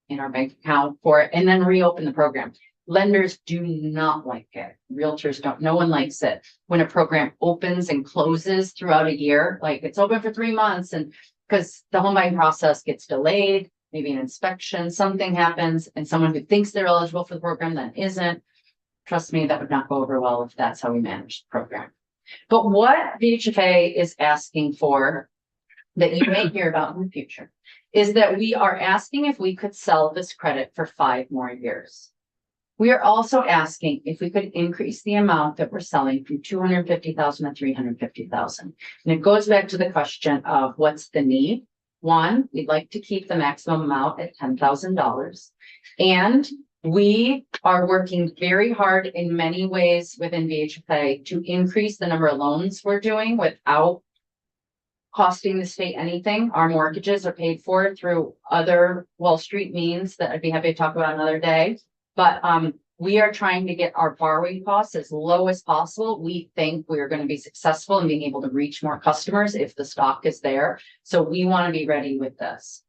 Speaker 9: in our bank account for it, and then reopen the program. Lenders do not like it. Realtors don't, no one likes it. When a program opens and closes throughout a year, like it's open for 3 months, and because the home buying process gets delayed, maybe an inspection, something happens, and someone who thinks they're eligible for the program then isn't. Trust me, that would not go over well if that's how we manage the program. But what VHFA is asking for, that you may hear about in the future, is that we are asking if we could sell this credit for 5 more years. We are also asking if we could increase the amount that we're selling from $250,000 to $350,000. And it goes back to the question of what's the need. One, we'd like to keep the maximum amount at $10,000. And we are working very hard in many ways within VHFA to increase the number of loans we're doing without costing the state anything. Our mortgages are paid for through other Wall Street means that I'd be happy to talk about another day. But we are trying to get our borrowing costs as low as possible. We think we are going to be successful in being able to reach more customers if the stock is there. So we want to be ready with this.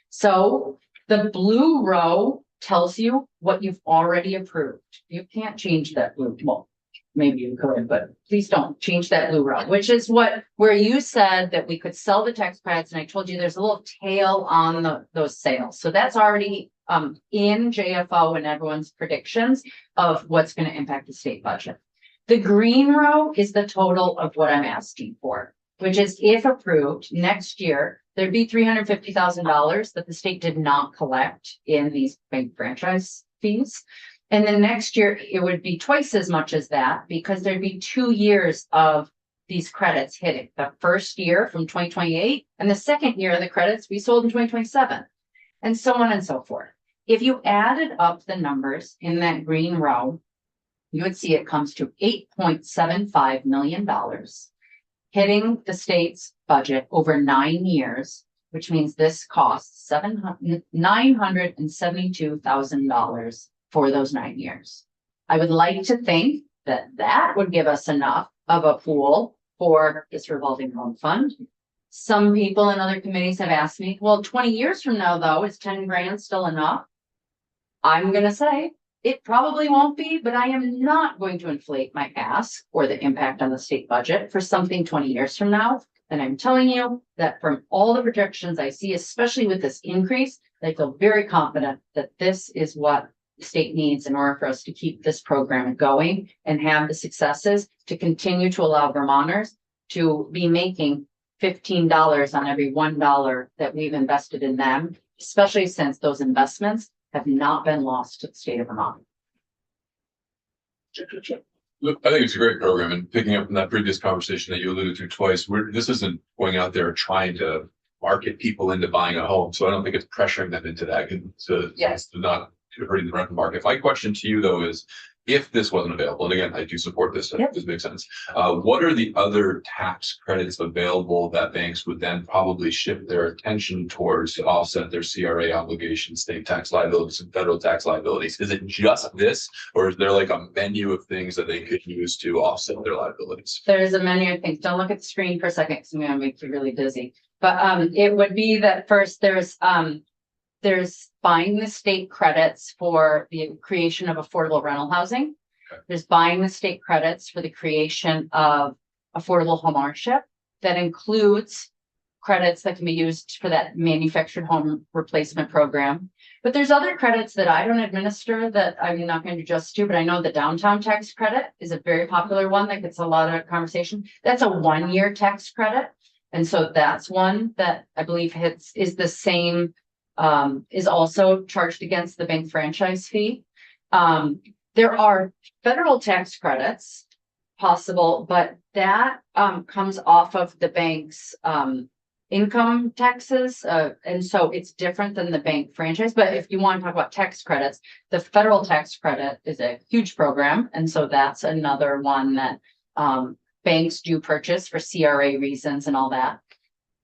Speaker 9: So the blue row tells you what you've already approved. You can't change that blue. Well, maybe you could, but please don't change that blue row, which is where you said that we could sell the tax credits. And I told you there's a little tail on those sales. So that's already in JFO and everyone's predictions of what's going to impact the state budget. The green row is the total of what I'm asking for, which is if approved next year, there'd be $350,000 that the state did not collect in these bank franchise fees. And then next year, it would be twice as much as that because there'd be 2 years of these credits hitting. The first year from 2028 and the second year of the credits we sold in 2027 and so on and so forth. If you added up the numbers in that green row, you would see it comes to $8.75 million hitting the state's budget over 9 years, which means this costs $972,000 for those 9 years. I would like to think that that would give us enough of a pool for this revolving loan fund. Some people in other committees have asked me, well, 20 years from now, though, is 10 grand still enough? I'm going to say it probably won't be, but I am not going to inflate my ask or the impact on the state budget for something 20 years from now. And I'm telling you that from all the projections I see, especially with this increase, I feel very confident that this is what the state needs in order for us to keep this program going and have the successes to continue to allow Vermonters to be making $15 on every $1 that we've invested in them, especially since those investments have not been lost to the state of Vermont.
Speaker 8: Look, I think it's a great program, and picking up from that previous conversation that you alluded to twice, this isn't going out there trying to market people into buying a home. So I don't think it's pressuring them into that. To
Speaker 9: Yes.
Speaker 8: not hurting the rental market. My question to you though is, if this wasn't available, and again, I do support this, I think this makes sense. What are the other tax credits available that banks would then probably shift their attention towards to offset their CRA obligations, state tax liabilities and federal tax liabilities? Is it just this, or is there like a menu of things that they could use to offset their liabilities?
Speaker 9: There's a menu of things. Don't look at the screen for a second because I'm gonna make you really dizzy. But it would be that first there's buying the state credits for the creation of affordable rental housing.
Speaker 8: Okay.
Speaker 9: There's buying the state credits for the creation of affordable home ownership. That includes credits that can be used for that manufactured home replacement program. But there's other credits that I don't administer that I'm not going to do justice to, but I know the downtown tax credit is a very popular one that gets a lot of conversation. That's a 1-year tax credit. And so that's one that I believe is the same, is also charged against the bank franchise fee. There are federal tax credits possible, but that comes off of the bank's income taxes. And so it's different than the bank franchise. But if you want to talk about tax credits, the federal tax credit is a huge program. And so that's another one that banks do purchase for CRA reasons and all that.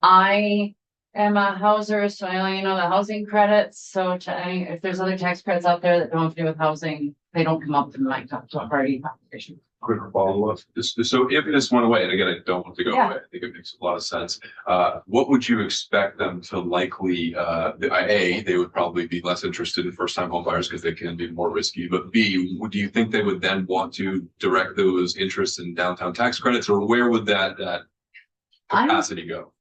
Speaker 9: I am a houser, so I only know the housing credits. So if there's other tax credits out there that don't have to do with housing, they don't come up in my party conversation.
Speaker 8: Quick follow-up. So if this went away, and again, I don't want to go
Speaker 9: Yeah.
Speaker 8: away, I think it makes a lot of sense. What would you expect them to likely, they would probably be less interested in first-time home buyers because they can be more risky, but B, do you think they would then want to direct those interests in downtown tax credits, or where would that capacity go?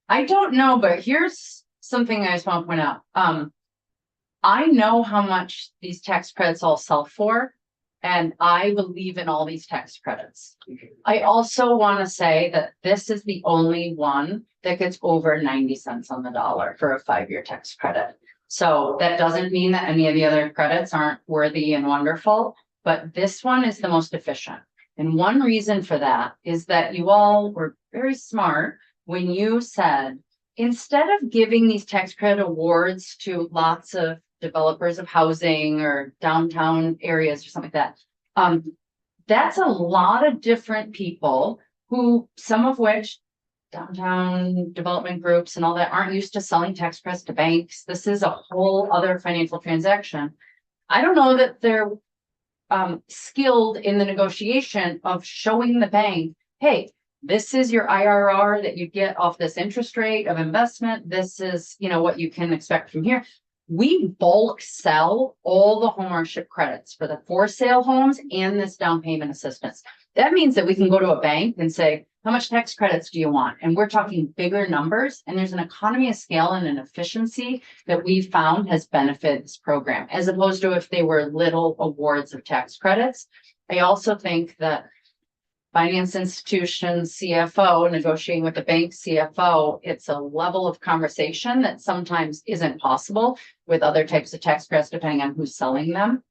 Speaker 9: I don't know, but here's something I just want to point out. I know how much these tax credits all sell for, and I believe in all these tax credits. I also want to say that this is the only one that gets over 90 cents on the dollar for a 5-year tax credit. So that doesn't mean that any of the other credits aren't worthy and wonderful, but this one is the most efficient. And one reason for that is that you all were very smart when you said, instead of giving these tax credit awards to lots of developers of housing or downtown areas or something like that, that's a lot of different people who, some of which downtown development groups and all that aren't used to selling tax credits to banks. This is a whole other financial transaction. I don't know that they're skilled in the negotiation of showing the bank, hey, this is your IRR that you get off this interest rate of investment. This is, what you can expect from here. We bulk sell all the homeownership credits for the for sale homes and this down payment assistance. That means that we can go to a bank and say, how much tax credits do you want? And we're talking bigger numbers. And there's an economy of scale and an efficiency that we've found has benefited this program, as opposed to if they were little awards of tax credits. I also think that finance institution CFO negotiating with the bank CFO, it's a level of conversation that sometimes isn't possible with other types of tax credits, depending on who's selling them.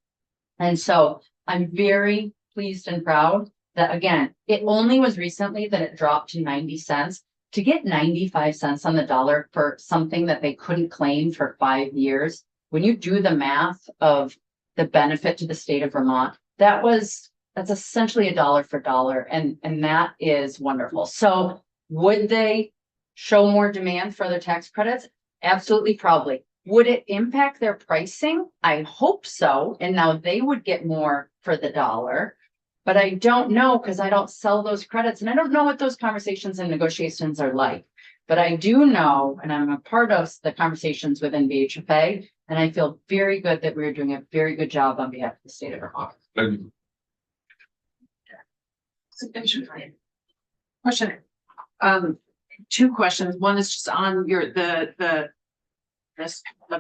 Speaker 9: And so I'm very pleased and proud that, again, it only was recently that it dropped to 90 cents. To get 95 cents on the dollar for something that they couldn't claim for 5 years, when you do the math of the benefit to the state of Vermont, that's essentially a dollar for dollar, and that is wonderful. So would they show more demand for other tax credits? Absolutely, probably. Would it impact their pricing? I hope so. And now they would get more for the dollar, but I don't know because I don't sell those credits and I don't know what those conversations and negotiations are like. But I do know, and I'm a part of the conversations within BHFA, and I feel very good that we're doing a very good job on behalf of the state of Vermont.
Speaker 5: Question. 2 questions. One is just on the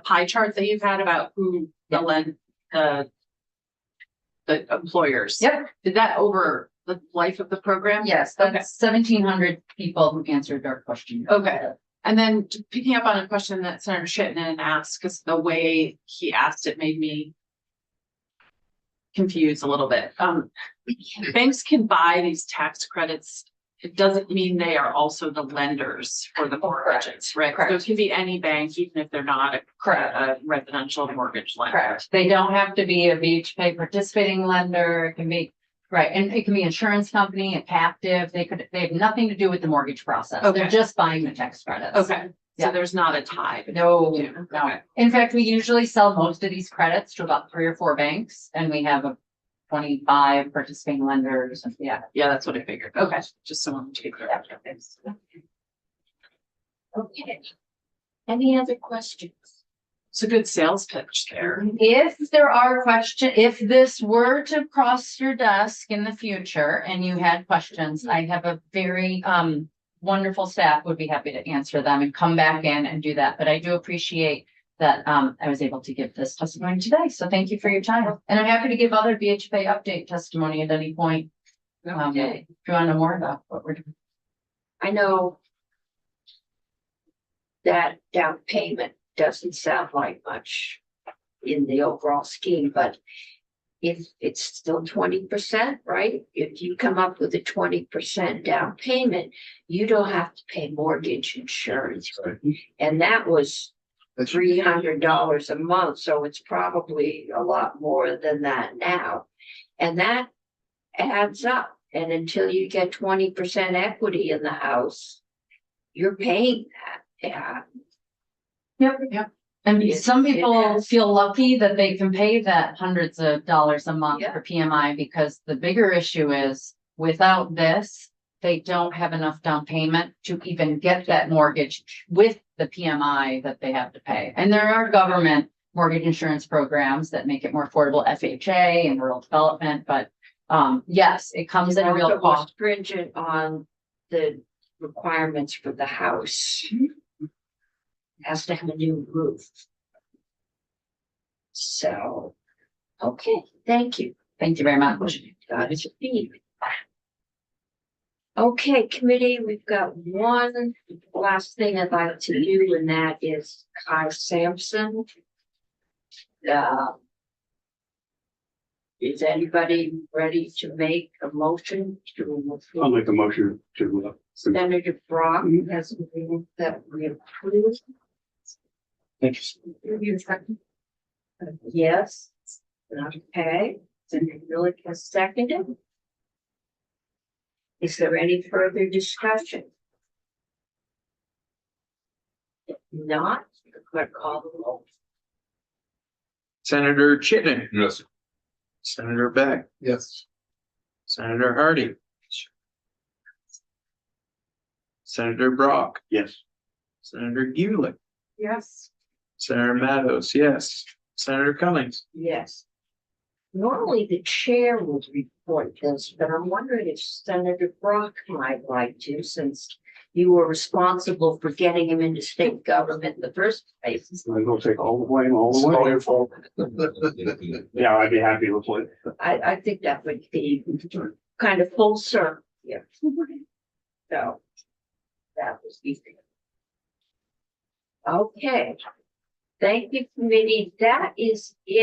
Speaker 5: pie chart that you've had about who the employers.
Speaker 9: Yep.
Speaker 5: Did that over the life of the program?
Speaker 9: Yes, that's 1,700 people who answered our question.
Speaker 5: Okay. And then picking up on a question that Senator Chittenden asked, because the way he asked it made me confused a little bit. Banks can buy these tax credits
Speaker 10: it doesn't mean they are also the lenders for the mortgages, right? So
Speaker 9: Correct.
Speaker 10: it can be any bank, even if they're not a residential mortgage lender.
Speaker 9: Correct. They don't have to be a VHPA participating lender. It can be, right, and it can be insurance company, a captive. They have nothing to do with the mortgage process. They're
Speaker 10: Okay.
Speaker 9: just buying the tax credits.
Speaker 10: Okay,
Speaker 9: Yeah.
Speaker 10: so there's not a tie.
Speaker 9: No,
Speaker 10: Yeah.
Speaker 9: no.
Speaker 10: Okay.
Speaker 9: In fact, we usually sell most of these credits to about 3 or 4 banks and we have a 25 participating lenders. And yeah.
Speaker 10: Yeah, that's what I figured. Okay, just someone to take care of it.
Speaker 1: Okay. Any other questions?
Speaker 10: It's a good sales pitch there.
Speaker 9: If there are questions, if this were to cross your desk in the future and you had questions, I have a very wonderful staff would be happy to answer them and come back in and do that. But I do appreciate that I was able to give this testimony today. So thank you for your time. And I'm happy to give other VHPA update testimony at any point.
Speaker 1: Okay.
Speaker 9: If you want to know more about what we're doing.
Speaker 1: I know that down payment doesn't sound like much in the overall scheme, but if it's still 20%, right? If you come up with a 20% down payment, you don't have to pay mortgage insurance. And that was $300 a month, so it's probably a lot more than that now. And that adds up. And until you get 20% equity in the house, you're paying that. Yeah.
Speaker 9: Yep. And
Speaker 1: Yes,
Speaker 9: some
Speaker 1: it
Speaker 9: people
Speaker 1: has.
Speaker 9: feel lucky that they can pay that hundreds of dollars a month
Speaker 1: Yeah.
Speaker 9: for PMI because the bigger issue is without this, they don't have enough down payment to even get that mortgage with the PMI that they have to pay. And there are government mortgage insurance programs that make it more affordable, FHA and rural development, but yes, it comes at a real
Speaker 1: Also more
Speaker 9: cost.
Speaker 1: stringent on the requirements for the house. Has to have a new roof. So, okay, thank you.
Speaker 9: Thank you very much.
Speaker 1: Okay, committee, we've got one last thing I'd like to do, and that is Kyle Sampson. Is anybody ready to make a motion to?
Speaker 2: I'll make a motion to.
Speaker 1: Senator Brock has moved that we approve. You second? Yes. Okay, Senator Millick has seconded. Is there any further discussion? If not, the clerk call the roll.
Speaker 6: Senator Chittenden.
Speaker 8: Yes.
Speaker 6: Senator Beck.
Speaker 4: Yes.
Speaker 6: Senator Hardy. Senator Brock.
Speaker 2: Yes.
Speaker 6: Senator Gulick.
Speaker 10: Yes.
Speaker 6: Senator Meadows, yes. Senator Cummings.
Speaker 1: Yes. Normally the chair would report this, but I'm wondering if Senator Brock might like to, since you were responsible for getting him into state government in the first place.
Speaker 2: I will take all the blame all the way.
Speaker 4: your fault.
Speaker 2: Yeah, I'd be happy to report.
Speaker 1: I think that would be kind of full circle here. So that was easy. Okay. Thank you, committee. That is it.